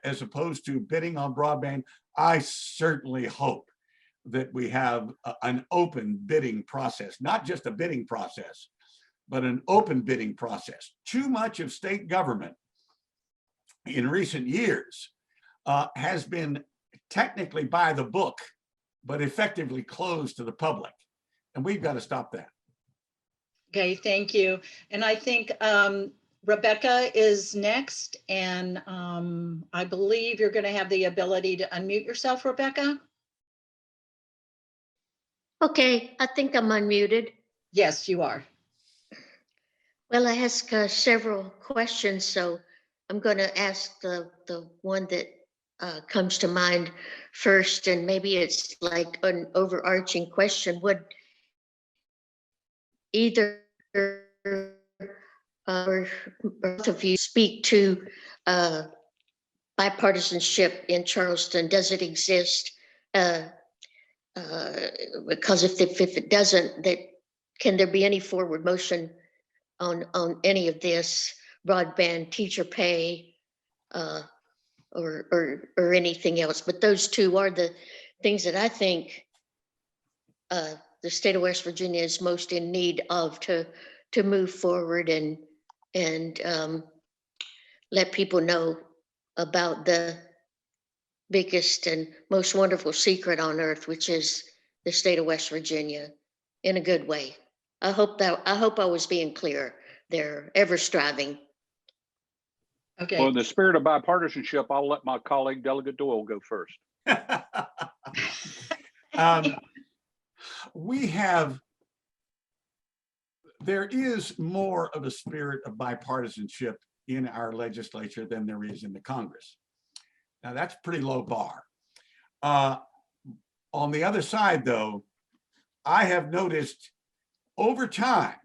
as opposed to bidding on broadband, I certainly hope that we have an open bidding process, not just a bidding process, but an open bidding process. Too much of state government in recent years has been technically by the book, but effectively closed to the public. And we've got to stop that. Okay, thank you. And I think Rebecca is next, and I believe you're going to have the ability to unmute yourself, Rebecca. Okay, I think I'm unmuted. Yes, you are. Well, I asked several questions, so I'm going to ask the one that comes to mind first, and maybe it's like an overarching question. Would either or both of you speak to bipartisanship in Charleston? Does it exist? Because if it doesn't, that can there be any forward motion on any of this, broadband, teacher pay, or anything else? But those two are the things that I think the state of West Virginia is most in need of to move forward and let people know about the biggest and most wonderful secret on earth, which is the state of West Virginia, in a good way. I hope I was being clear there, ever striving. Okay. Well, in the spirit of bipartisanship, I'll let my colleague Delegate Doyle go first. There is more of a spirit of bipartisanship in our legislature than there is in the Congress. Now, that's a pretty low bar. On the other side, though, I have noticed over time,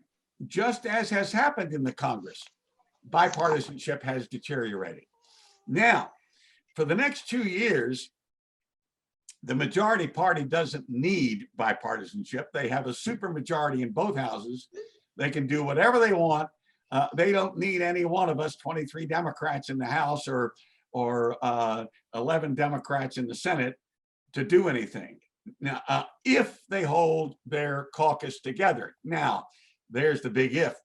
just as has happened in the Congress, bipartisanship has deteriorated. Now, for the next 2 years, the majority party doesn't need bipartisanship. They have a supermajority in both houses. They can do whatever they want. They don't need any one of us 23 Democrats in the House or 11 Democrats in the Senate to do anything. Now, if they hold their caucus together. Now, there's the big if.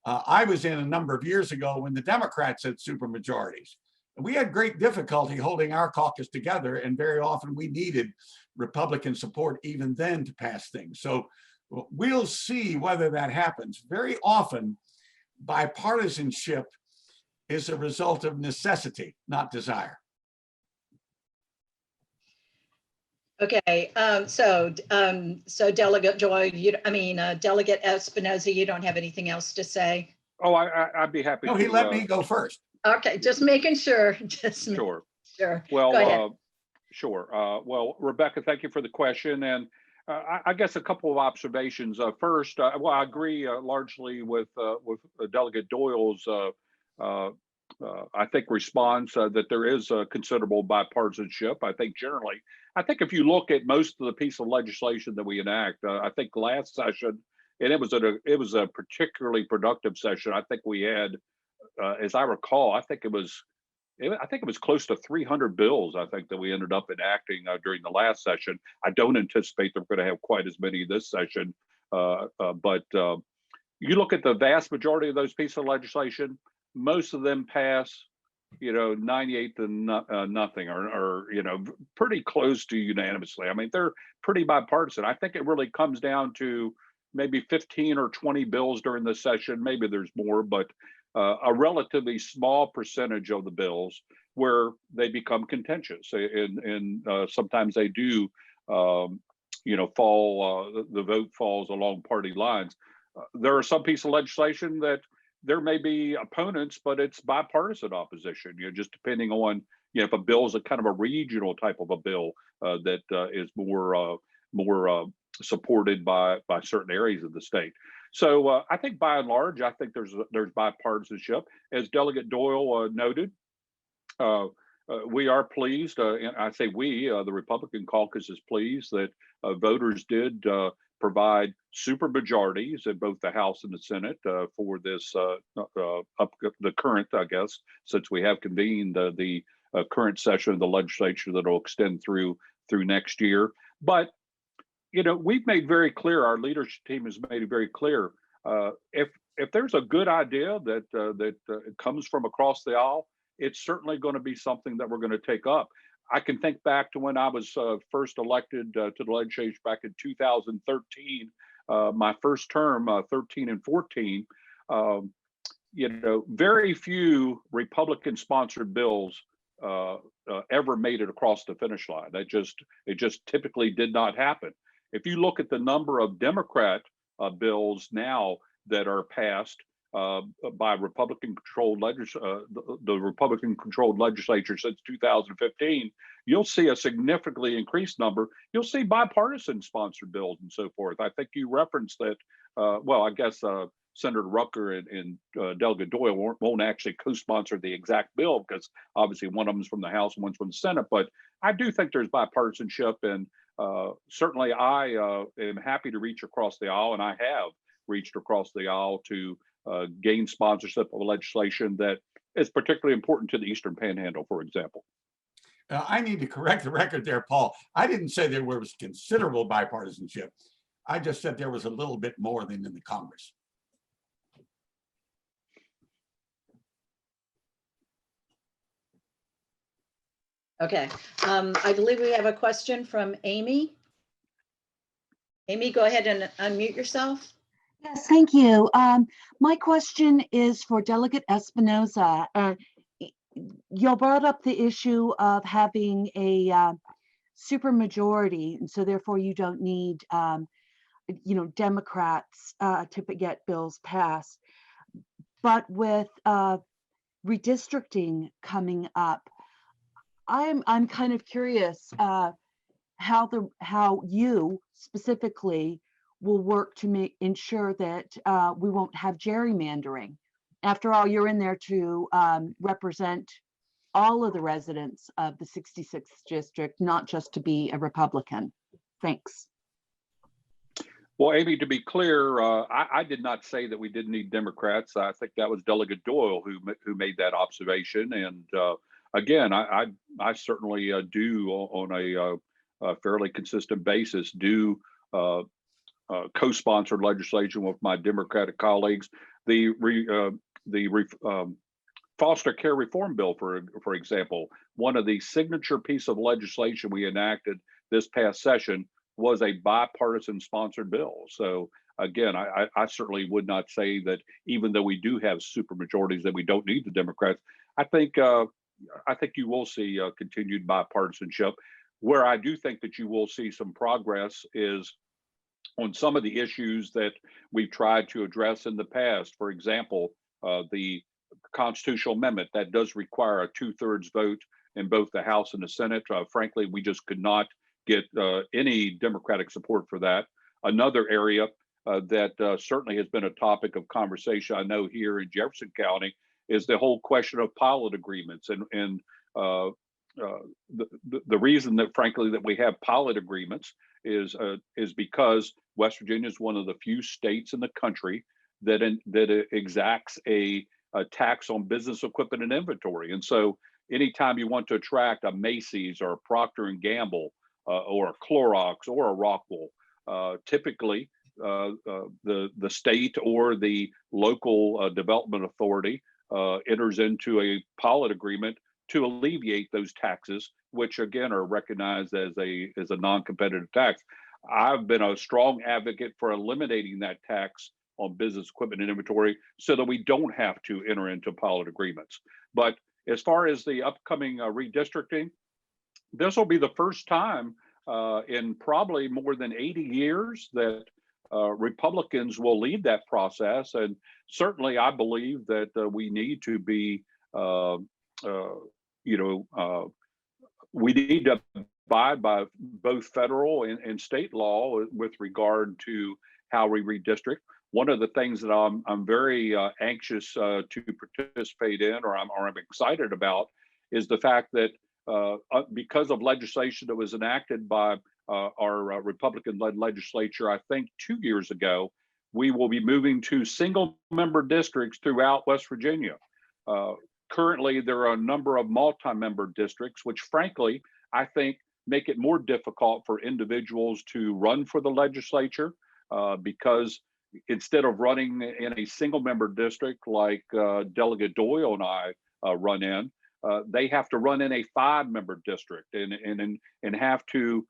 I was in a number of years ago when the Democrats had supermajorities. We had great difficulty holding our caucus together, and very often we needed Republican support even then to pass things. So we'll see whether that happens. Very often, bipartisanship is a result of necessity, not desire. Okay, so Delegate Joy, Delegate Espinosa, you don't have anything else to say? Oh, I'd be happy to. No, he let me go first. Okay, just making sure. Sure. Sure. Well, Go ahead. sure. Well, Rebecca, thank you for the question. And I guess a couple of observations. First, well, I agree largely with Delegate Doyle's, I think, response that there is a considerable bipartisanship. I think generally, I think if you look at most of the piece of legislation that we enact, I think last session, and it was a particularly productive session. I think we had, as I recall, I think it was close to 300 bills, I think, that we ended up enacting during the last session. I don't anticipate they're going to have quite as many this session, but you look at the vast majority of those pieces of legislation, most of them pass, 98 to nothing, or pretty close to unanimously. I mean, they're pretty bipartisan. I think it really comes down to maybe 15 or 20 bills during the session. Maybe there's more, but a relatively small percentage of the bills where they become contentious, and sometimes they do, fall. The vote falls along party lines. There are some pieces of legislation that there may be opponents, but it's bipartisan opposition. Just depending on if a bill is a kind of a regional type of a bill that is more supported by certain areas of the state. So I think by and large, I think there's bipartisanship. As Delegate Doyle noted, we are pleased, and I say we, the Republican caucus is pleased that voters did provide supermajorities in both the House and the Senate for this the current, I guess, since we have convened the current session of the legislature that will extend through next year. But we've made very clear, our leadership team has made it very clear, if there's a good idea that comes from across the aisle, it's certainly going to be something that we're going to take up. I can think back to when I was first elected to the legislature back in 2013. my first term, 13 and 14, very few Republican-sponsored bills ever made it across the finish line. It just typically did not happen. If you look at the number of Democrat bills now that are passed by Republican-controlled the Republican-controlled legislature since 2015, you'll see a significantly increased number. You'll see bipartisan-sponsored bills and so forth. I think you referenced that. Well, I guess Senator Rucker and Delegate Doyle won't actually co-sponsor the exact bill because obviously one of them is from the House and one's from the Senate. But I do think there's bipartisanship, and certainly I am happy to reach across the aisle, and I have reached across the aisle to gain sponsorship of legislation that is particularly important to the Eastern Panhandle, for example. I need to correct the record there, Paul. I didn't say there was considerable bipartisanship. I just said there was a little bit more than in the Congress. Okay, I believe we have a question from Amy. Amy, go ahead and unmute yourself. Yes, thank you. My question is for Delegate Espinosa. You brought up the issue of having a supermajority, and so therefore you don't need, Democrats to get bills passed. But with redistricting coming up, I'm kind of curious how you specifically will work to ensure that we won't have gerrymandering. After all, you're in there to represent all of the residents of the 66th district, not just to be a Republican. Thanks. Well, Amy, to be clear, I did not say that we didn't need Democrats. I think that was Delegate Doyle who made that observation. And again, I certainly do on a fairly consistent basis do co-sponsored legislation with my Democratic colleagues. The foster care reform bill, for example, one of the signature piece of legislation we enacted this past session was a bipartisan sponsored bill. So again, I certainly would not say that even though we do have supermajorities that we don't need the Democrats. I think you will see continued bipartisanship. Where I do think that you will see some progress is on some of the issues that we've tried to address in the past. For example, the constitutional amendment that does require a 2/3 vote in both the House and the Senate. Frankly, we just could not get any Democratic support for that. Another area that certainly has been a topic of conversation, I know here in Jefferson County, is the whole question of pilot agreements. And the reason that, frankly, that we have pilot agreements is because West Virginia is one of the few states in the country that exacts a tax on business equipment and inventory. And so anytime you want to attract a Macy's or a Procter and Gamble or a Clorox or a Rockwell, typically the state or the local development authority enters into a pilot agreement to alleviate those taxes, which again are recognized as a non-competitive tax. I've been a strong advocate for eliminating that tax on business equipment and inventory so that we don't have to enter into pilot agreements. But as far as the upcoming redistricting, this will be the first time in probably more than 80 years that Republicans will lead that process. And certainly I believe that we need to be, we need to abide by both federal and state law with regard to how we redistrict. One of the things that I'm very anxious to participate in, or I'm excited about, is the fact that because of legislation that was enacted by our Republican-led legislature, I think 2 years ago, we will be moving to single-member districts throughout West Virginia. Currently, there are a number of multi-member districts, which frankly, I think make it more difficult for individuals to run for the legislature because instead of running in a single-member district like Delegate Doyle and I run in, they have to run in a 5-member district and have to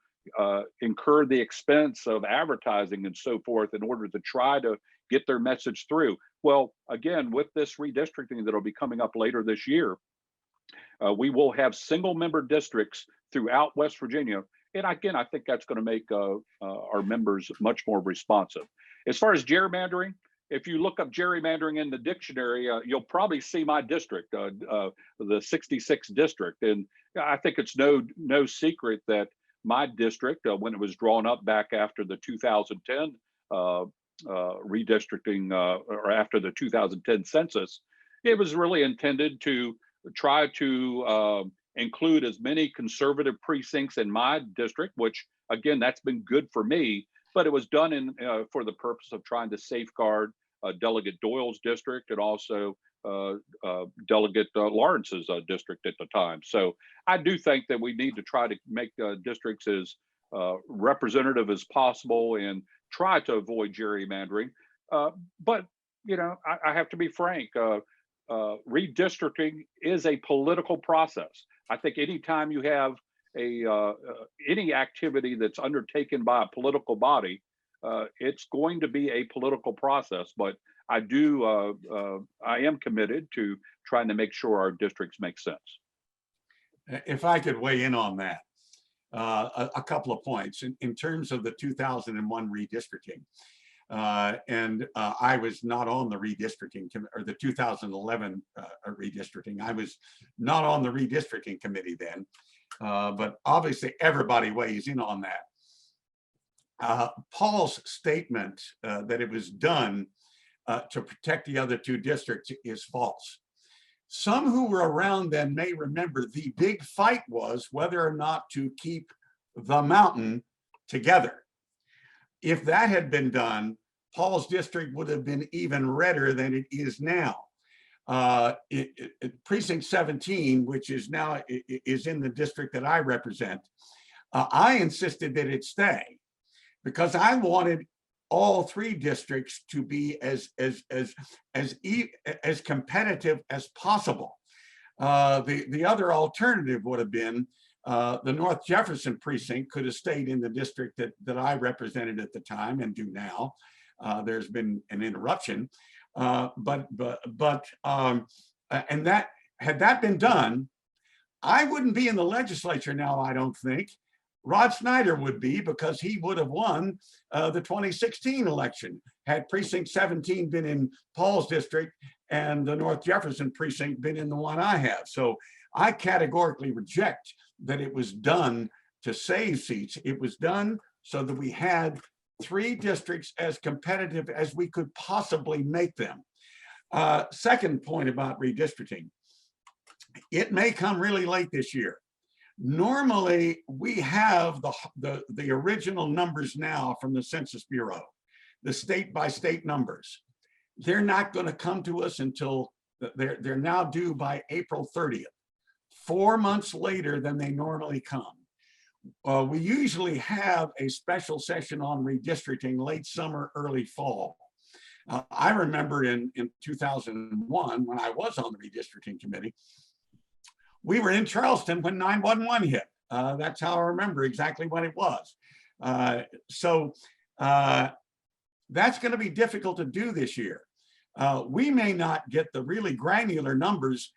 incur the expense of advertising and so forth in order to try to get their message through. Well, again, with this redistricting that'll be coming up later this year, we will have single member districts throughout West Virginia. And again, I think that's going to make our members much more responsive. As far as gerrymandering, if you look up gerrymandering in the dictionary, you'll probably see my district, the 66th district. And I think it's no secret that my district, when it was drawn up back after the 2010 redistricting or after the 2010 census, it was really intended to try to include as many conservative precincts in my district, which again, that's been good for me, but it was done for the purpose of trying to safeguard Delegate Doyle's district and also Delegate Lawrence's district at the time. So I do think that we need to try to make districts as representative as possible and try to avoid gerrymandering. But, you know, I have to be frank, redistricting is a political process. I think anytime you have any activity that's undertaken by a political body, it's going to be a political process, but I am committed to trying to make sure our districts make sense. If I could weigh in on that, a couple of points in terms of the 2001 redistricting. And I was not on the redistricting or the 2011 redistricting. I was not on the redistricting committee then, but obviously everybody weighs in on that. Paul's statement that it was done to protect the other two districts is false. Some who were around then may remember the big fight was whether or not to keep the mountain together. If that had been done, Paul's district would have been even redder than it is now. Precinct 17, which is now is in the district that I represent, I insisted that it stay because I wanted all three districts to be as competitive as possible. The other alternative would have been the North Jefferson precinct could have stayed in the district that I represented at the time and do now. There's been an interruption, and that had that been done, I wouldn't be in the legislature now, I don't think. Rod Snyder would be, because he would have won the 2016 election had precinct 17 been in Paul's district and the North Jefferson precinct been in the one I have. So I categorically reject that it was done to save seats. It was done so that we had three districts as competitive as we could possibly make them. Second point about redistricting, it may come really late this year. Normally, we have the original numbers now from the Census Bureau, the state by state numbers. They're not going to come to us until they're now due by April 30th, 4 months later than they normally come. We usually have a special session on redistricting late summer, early fall. I remember in 2001, when I was on the redistricting committee, we were in Charleston when 911 hit. That's how I remember exactly what it was. So that's going to be difficult to do this year. We may not get the really granular numbers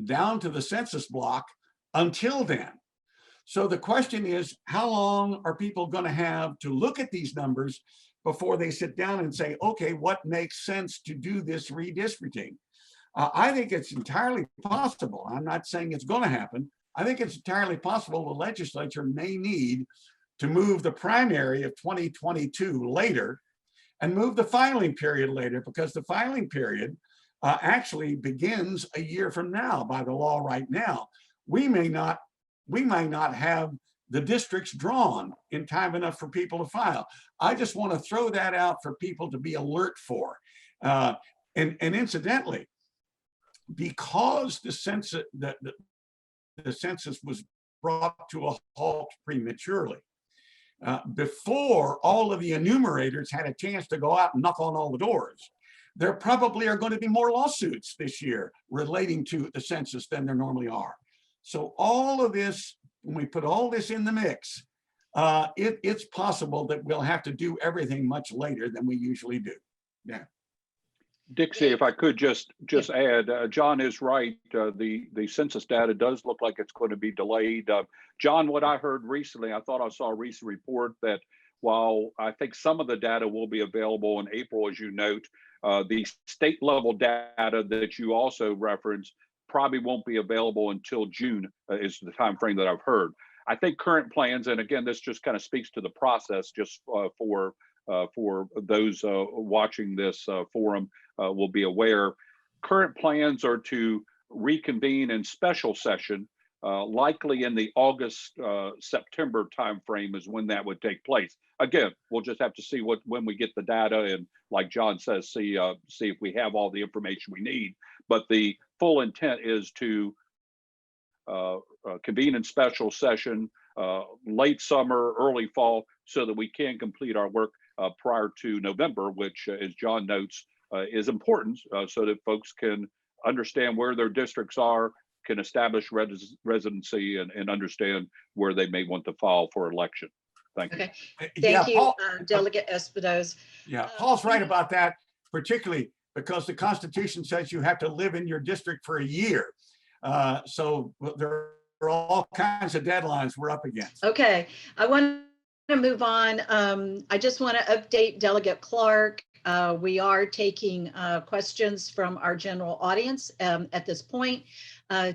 down to the census block until then. So the question is, how long are people going to have to look at these numbers before they sit down and say, okay, what makes sense to do this redistricting? I think it's entirely possible. I'm not saying it's going to happen. I think it's entirely possible the legislature may need to move the primary of 2022 later and move the filing period later, because the filing period actually begins a year from now by the law right now. We may not have the districts drawn in time enough for people to file. I just want to throw that out for people to be alert for. And incidentally, because the census was brought to a halt prematurely, before all of the enumerators had a chance to go out and knock on all the doors, there probably are going to be more lawsuits this year relating to the census than there normally are. So all of this, when we put all this in the mix, it's possible that we'll have to do everything much later than we usually do. Yeah. Dixie, if I could just add, John is right. The census data does look like it's going to be delayed. John, what I heard recently, I thought I saw a recent report that while I think some of the data will be available in April, as you note, the state level data that you also referenced probably won't be available until June is the time frame that I've heard. I think current plans, and again, this just kind of speaks to the process just for those watching this forum will be aware, current plans are to reconvene in special session, likely in the August, September timeframe is when that would take place. Again, we'll just have to see when we get the data and, like John says, see if we have all the information we need. But the full intent is to convene in special session late summer, early fall, so that we can complete our work prior to November, which, as John notes, is important so that folks can understand where their districts are, can establish residency, and understand where they may want to file for election. Thank you. Okay. Yeah, Thank you, Paul, Delegate Espinosa. yeah, Paul's right about that, particularly because the Constitution says you have to live in your district for a year. So there are all kinds of deadlines we're up against. Okay, I want to move on. I just want to update Delegate Clark. We are taking questions from our general audience at this point.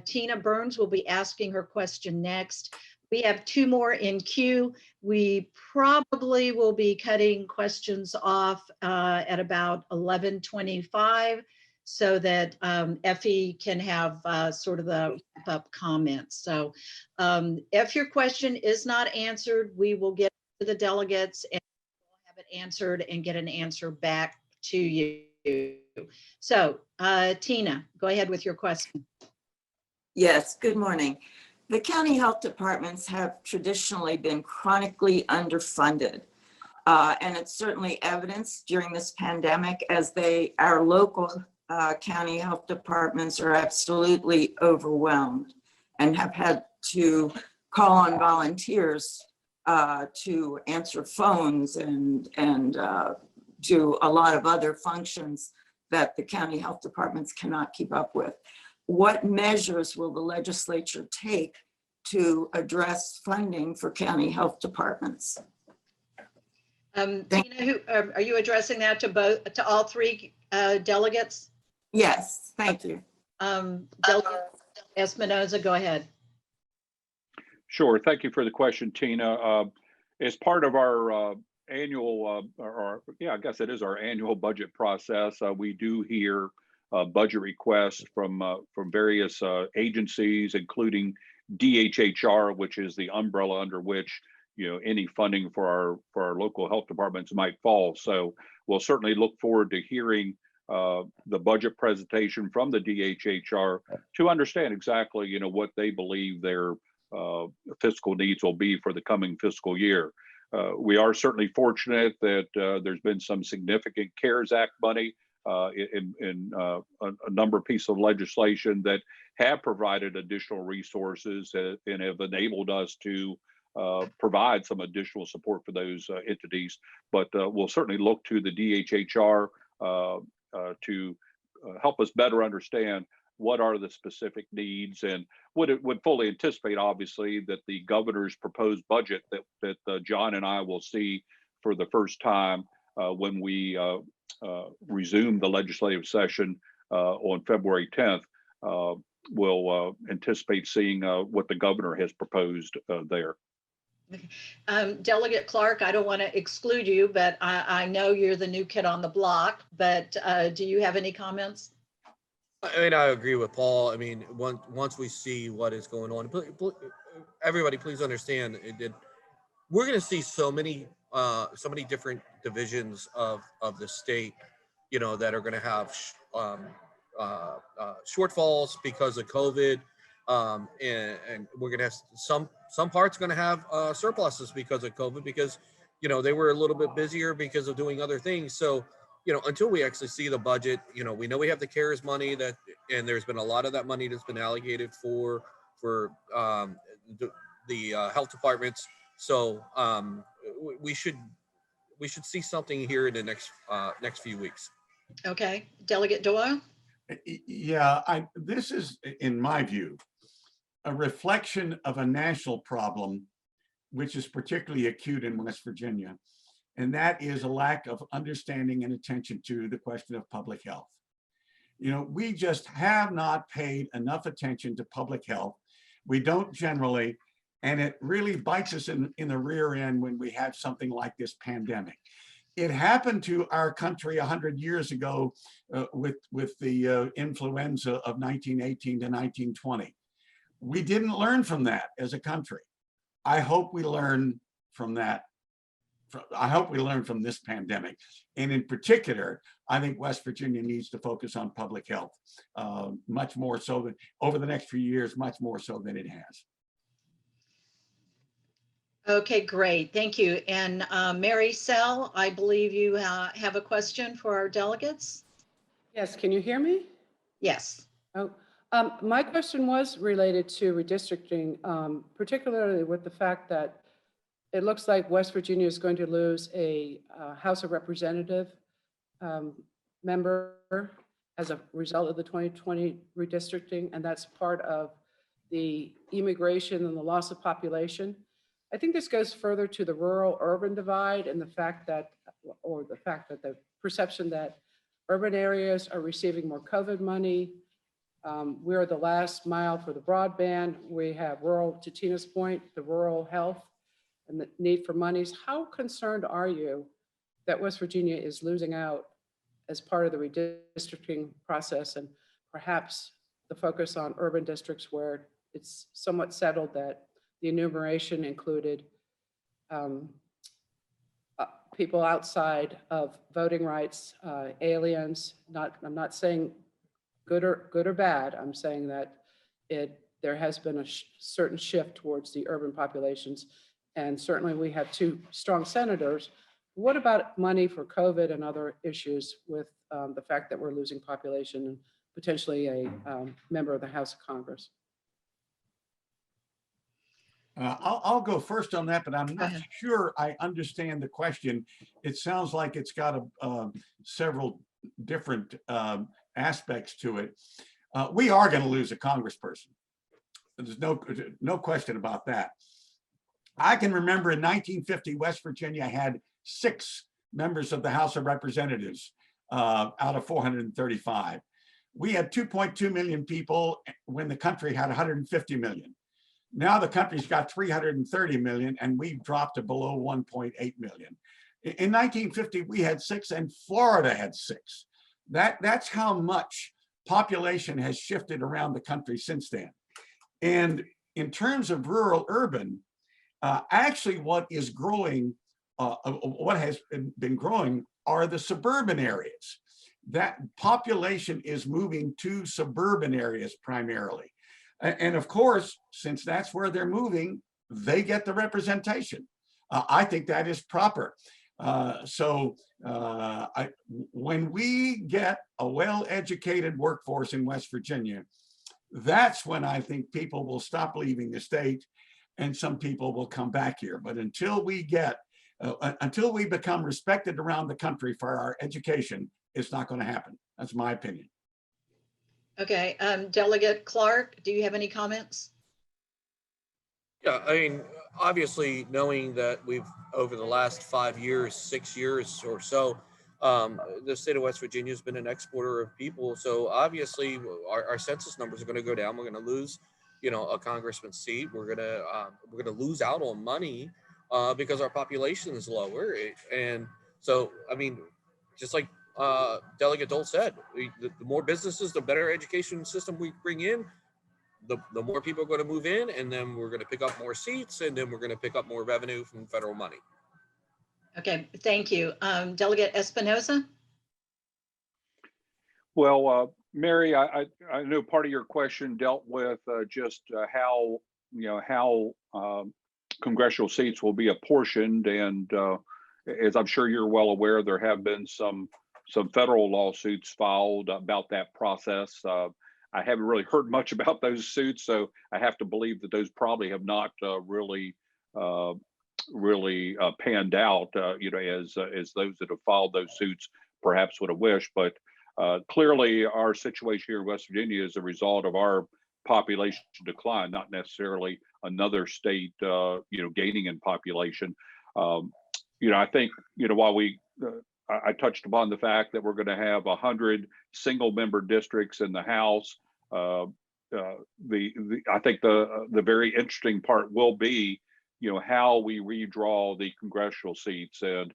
Tina Burns will be asking her question next. We have two more in queue. We probably will be cutting questions off at about 11:25 so that Effie can have sort of the wrap-up comments. So if your question is not answered, we will get to the delegates and we'll have it answered and get an answer back to you. So Tina, go ahead with your question. Yes, good morning. The county health departments have traditionally been chronically underfunded. And it's certainly evidenced during this pandemic as our local county health departments are absolutely overwhelmed and have had to call on volunteers to answer phones and do a lot of other functions that the county health departments cannot keep up with. What measures will the legislature take to address funding for county health departments? Tina, are you addressing that to all three delegates? Yes, thank you. Delegate Espinosa, go ahead. Sure. Thank you for the question, Tina. As part of our annual, I guess it is our annual budget process, we do hear budget requests from various agencies, including DHHR, which is the umbrella under which any funding for our local health departments might fall. So we'll certainly look forward to hearing the budget presentation from the DHHR to understand exactly what they believe their fiscal needs will be for the coming fiscal year. We are certainly fortunate that there's been some significant CARES Act money in a number of pieces of legislation that have provided additional resources and have enabled us to provide some additional support for those entities. But we'll certainly look to the DHHR to help us better understand what are the specific needs, and would fully anticipate, obviously, that the governor's proposed budget that John and I will see for the first time when we resume the legislative session on February 10th, we'll anticipate seeing what the governor has proposed there. Delegate Clark, I don't want to exclude you, but I know you're the new kid on the block, but do you have any comments? I mean, I agree with Paul. I mean, once we see what is going on, everybody please understand that we're going to see so many different divisions of the state, that are going to have shortfalls because of COVID, and we're going to have some parts going to have surpluses because of COVID, because they were a little bit busier because of doing other things. So until we actually see the budget, we know we have the CARES money and there's been a lot of that money that's been allocated for the health departments So we should see something here in the next few weeks. Okay, Delegate Doyle? Yeah, this is, in my view, a reflection of a national problem, which is particularly acute in West Virginia, and that is a lack of understanding and attention to the question of public health. You know, we just have not paid enough attention to public health. We don't generally, and it really bites us in the rear end when we have something like this pandemic. It happened to our country 100 years ago with the influenza of 1918 to 1920. We didn't learn from that as a country. I hope we learn from that. I hope we learn from this pandemic. And in particular, I think West Virginia needs to focus on public health much more so than over the next few years, much more so than it has. Okay, great. Thank you. And Mary Sell, I believe you have a question for our delegates. Yes, can you hear me? Yes. Oh, my question was related to redistricting, particularly with the fact that it looks like West Virginia is going to lose a House of Representative member as a result of the 2020 redistricting, and that's part of the immigration and the loss of population. I think this goes further to the rural-urban divide and the fact that the perception that urban areas are receiving more COVID money. We are the last mile for the broadband. We have rural, to Tina's point, the rural health and the need for monies. How concerned are you that West Virginia is losing out as part of the redistricting process, and perhaps the focus on urban districts where it's somewhat settled that the enumeration included people outside of voting rights, aliens? I'm not saying good or bad. I'm saying that there has been a certain shift towards the urban populations, and certainly we have two strong senators. What about money for COVID and other issues with the fact that we're losing population and potentially a member of the House of Congress? I'll go first on that, but I'm not sure I understand the question. It sounds like it's got several different aspects to it. We are going to lose a congressperson. There's no question about that. I can remember in 1950, West Virginia had 6 members of the House of Representatives out of 435. We had 2.2 million people when the country had 150 million. Now the country's got 330 million, and we've dropped to below 1.8 million. In 1950, we had 6, and Florida had 6. That's how much population has shifted around the country since then. And in terms of rural urban, actually what is growing, what has been growing are the suburban areas. That population is moving to suburban areas primarily. And of course, since that's where they're moving, they get the representation. I think that is proper. When we get a well-educated workforce in West Virginia, that's when I think people will stop leaving the state and some people will come back here. But until we become respected around the country for our education, it's not going to happen. That's my opinion. Okay, Delegate Clark, do you have any comments? Yeah, I mean, obviously knowing that we've, over the last 5 years, 6 years or so, the state of West Virginia has been an exporter of people. So obviously our census numbers are going to go down. We're going to lose, a congressman's seat. We're going to lose out on money because our population is lower. And so, I mean, just like Delegate Doyle said, the more businesses, the better education system we bring in, the more people are going to move in, and then we're going to pick up more seats, and then we're going to pick up more revenue from federal money. Okay, thank you. Delegate Espinosa? Well, Mary, I know part of your question dealt with just how congressional seats will be apportioned, and as I'm sure you're well aware, there have been some federal lawsuits filed about that process. I haven't really heard much about those suits, so I have to believe that those probably have not really really panned out, as those that have followed those suits perhaps would have wished. But clearly, our situation here in West Virginia is a result of our population decline, not necessarily another state, gaining in population. I think, while I touched upon the fact that we're going to have 100 single-member districts in the House. I think the very interesting part will be, how we redraw the congressional seats, and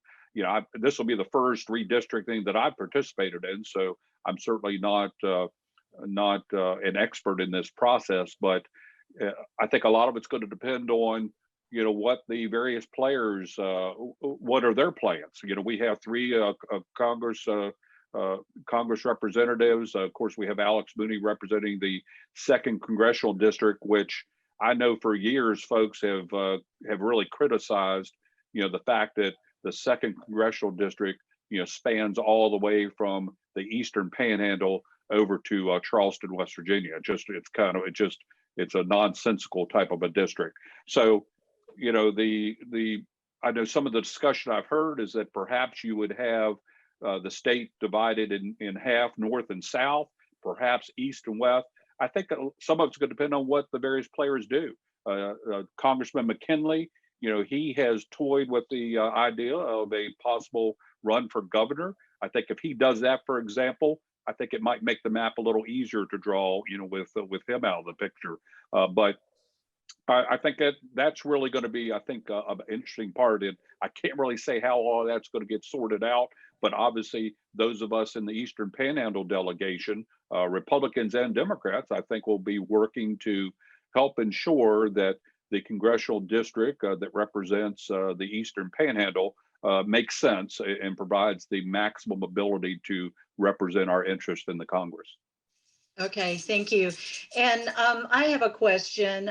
this will be the first redistricting that I've participated in, so I'm certainly not an expert in this process, but I think a lot of it's going to depend on what the various players, what are their plans. We have three Congress representatives. Of course, we have Alex Mooney representing the 2nd Congressional District, which I know for years folks have really criticized, the fact that the 2nd Congressional District, spans all the way from the Eastern Panhandle over to Charleston, West Virginia. It's a nonsensical type of a district. So, I know some of the discussion I've heard is that perhaps you would have the state divided in half, north and south, perhaps east and west. I think some of it's going to depend on what the various players do. Congressman McKinley, he has toyed with the idea of a possible run for governor. I think if he does that, for example, I think it might make the map a little easier to draw, with him out of the picture. But I think that's really going to be, an interesting part. And I can't really say how all that's going to get sorted out. But obviously, those of us in the Eastern Panhandle delegation, Republicans and Democrats, I think will be working to help ensure that the congressional district that represents the Eastern Panhandle makes sense and provides the maximum ability to represent our interest in the Congress. Okay, thank you. And I have a question.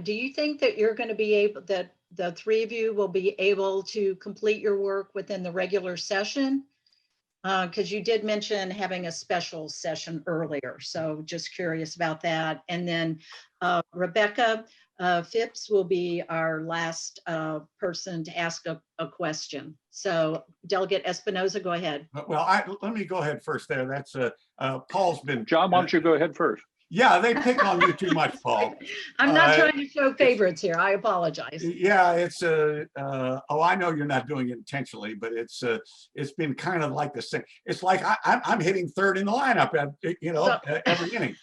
Do you think that you're going to be able, that the three of you will be able to complete your work within the regular session? Because you did mention having a special session earlier, so just curious about that. And then Rebecca Phipps will be our last person to ask a question. So Delegate Espinosa, go ahead. Well, let me go ahead first there. That's Paul's been. John, why don't you go ahead first? Yeah, they pick on you too much, Paul. I'm not trying to show favorites here. I apologize. Yeah, it's I know you're not doing it intentionally, but it's been kind of like the same. It's like I'm hitting third in the lineup, every inning.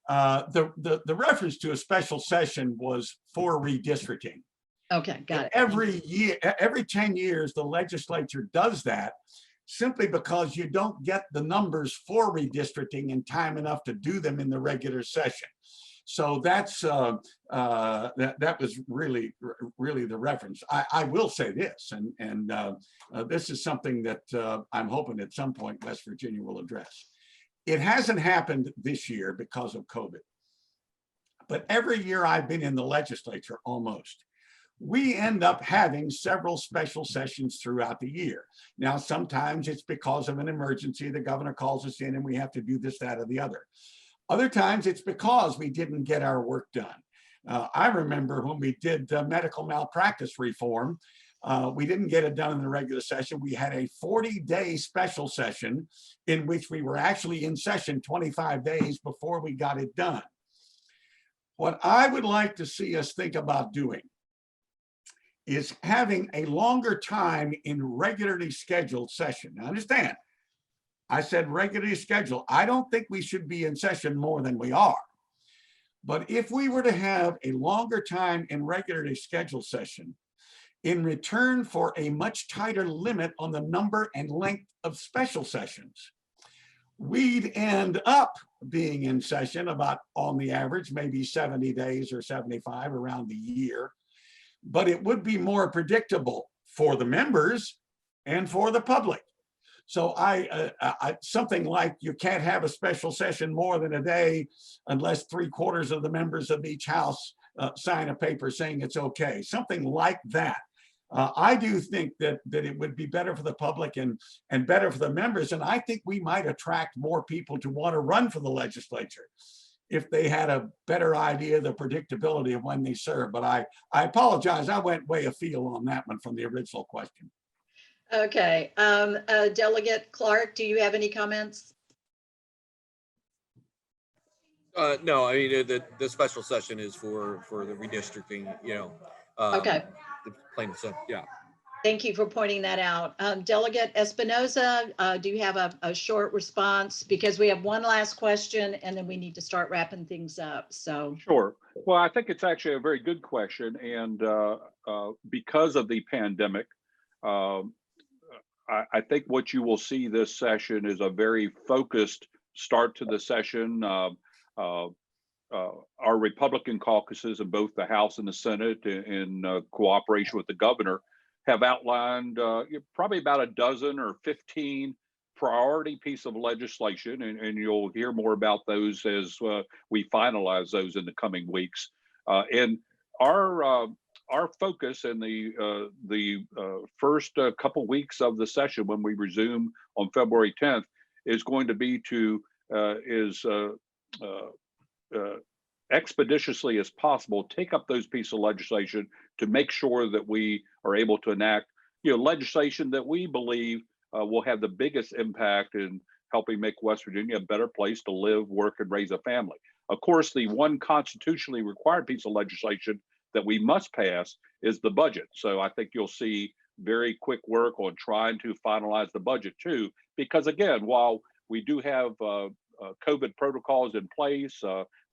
The reference to a special session was for redistricting. Okay, got it. Every year, every 10 years, the legislature does that, simply because you don't get the numbers for redistricting in time enough to do them in the regular session. So that's that was really the reference. I will say this, and this is something that I'm hoping at some point West Virginia will address. It hasn't happened this year because of COVID, but every year I've been in the legislature, almost, we end up having several special sessions throughout the year. Now, sometimes it's because of an emergency. The governor calls us in and we have to do this, that, or the other. Other times it's because we didn't get our work done. I remember when we did medical malpractice reform, we didn't get it done in the regular session. We had a 40-day special session in which we were actually in session 25 days before we got it done. What I would like to see us think about doing is having a longer time in regularly scheduled session. Now, understand, I said regularly scheduled. I don't think we should be in session more than we are. But if we were to have a longer time in regularly scheduled session, in return for a much tighter limit on the number and length of special sessions, we'd end up being in session about, on the average, maybe 70 days or 75 around the year. But it would be more predictable for the members and for the public. So something like you can't have a special session more than a day unless 3/4 of the members of each house sign a paper saying it's okay, something like that. I do think that it would be better for the public and better for the members. And I think we might attract more people to want to run for the legislature if they had a better idea of the predictability of when they serve. But I apologize, I went way afield on that one from the original question. Okay, Delegate Clark, do you have any comments? No, I mean, the special session is for the redistricting, Okay. the plain and simple, yeah. Thank you for pointing that out. Delegate Espinosa, do you have a short response? Because we have one last question and then we need to start wrapping things up. So Sure. Well, I think it's actually a very good question. And because of the pandemic, I think what you will see this session is a very focused start to the session. Our Republican caucuses in both the House and the Senate, in cooperation with the governor, have outlined probably about a dozen or 15 priority piece of legislation, and you'll hear more about those as we finalize those in the coming weeks. And our focus in the first couple weeks of the session, when we resume on February 10th, is going to be to expeditiously as possible take up those pieces of legislation to make sure that we are able to enact legislation that we believe will have the biggest impact in helping make West Virginia a better place to live, work, and raise a family. Of course, the one constitutionally required piece of legislation that we must pass is the budget. So I think you'll see very quick work on trying to finalize the budget too, because again, while we do have COVID protocols in place,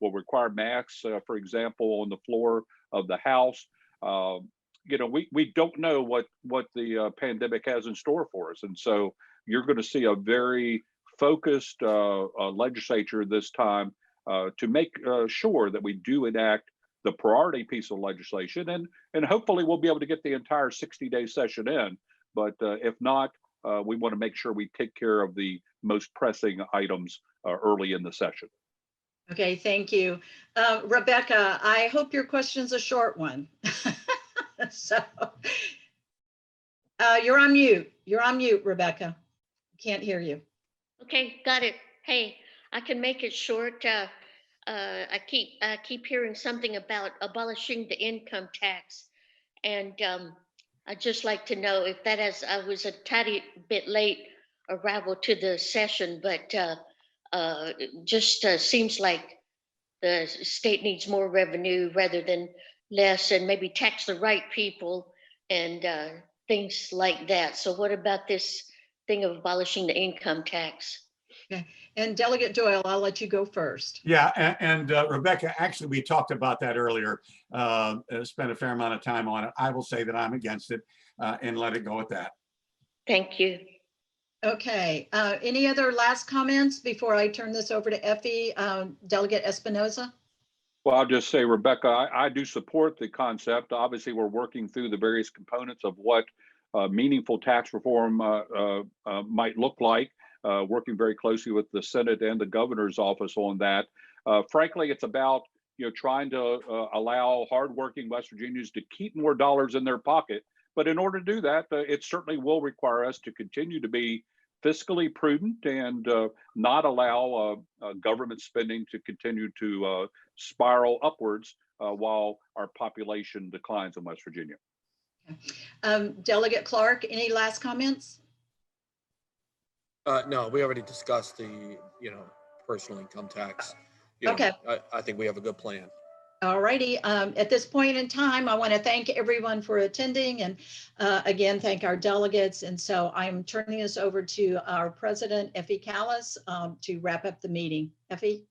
will require masks, for example, on the floor of the House. We don't know what the pandemic has in store for us, and so you're going to see a very focused legislature this time to make sure that we do enact the priority piece of legislation, and hopefully we'll be able to get the entire 60-day session in. But if not, we want to make sure we take care of the most pressing items early in the session. okay, thank you. Rebecca, I hope your question's a short one. So you're on mute. You're on mute, Rebecca. Can't hear you. Okay, got it. Hey, I can make it short. I keep hearing something about abolishing the income tax, and I'd just like to know if that has. I was a tiny bit late arrival to the session, but just seems like the state needs more revenue rather than less, and maybe tax the right people and things like that. So what about this thing of abolishing the income tax? Okay. And Delegate Doyle, I'll let you go first. Yeah, and Rebecca, actually, we talked about that earlier, spent a fair amount of time on it. I will say that I'm against it and let it go at that. Thank you. Okay, any other last comments before I turn this over to Effie? Delegate Espinosa? Well, I'll just say, Rebecca, I do support the concept. Obviously, we're working through the various components of what meaningful tax reform might look like, working very closely with the Senate and the governor's office on that. Frankly, it's about trying to allow hardworking West Virginians to keep more dollars in their pocket. But in order to do that, it certainly will require us to continue to be fiscally prudent and not allow government spending to continue to spiral upwards while our population declines in West Virginia. Delegate Clark, any last comments? No, we already discussed the, personal income tax. Okay. I think we have a good plan. All righty. At this point in time, I want to thank everyone for attending and again, thank our delegates. And so I'm turning this over to our president, Effie Callis, to wrap up the meeting. Effie?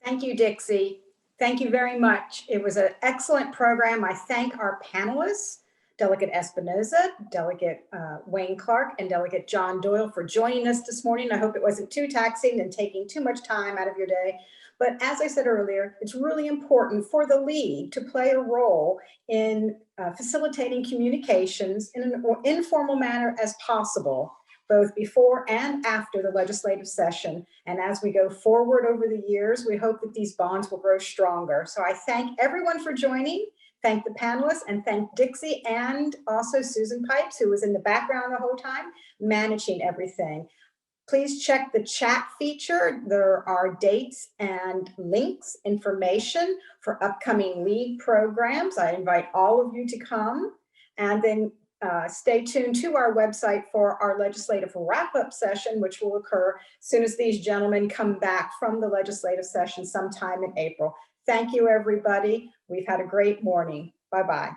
Thank you, Dixie. Thank you very much. It was an excellent program. I thank our panelists, Delegate Espinosa, Delegate Wayne Clark, and Delegate John Doyle for joining us this morning. I hope it wasn't too taxing and taking too much time out of your day. But as I said earlier, it's really important for the league to play a role in facilitating communications in an informal manner as possible, both before and after the legislative session. And as we go forward over the years, we hope that these bonds will grow stronger. So I thank everyone for joining, thank the panelists, and thank Dixie and also Susan Pipes, who was in the background the whole time, managing everything. Please check the chat feature. There are dates and links, information for upcoming league programs. I invite all of you to come, and then stay tuned to our website for our legislative wrap-up session, which will occur as soon as these gentlemen come back from the legislative session sometime in April. Thank you, everybody. We've had a great morning. Bye-bye.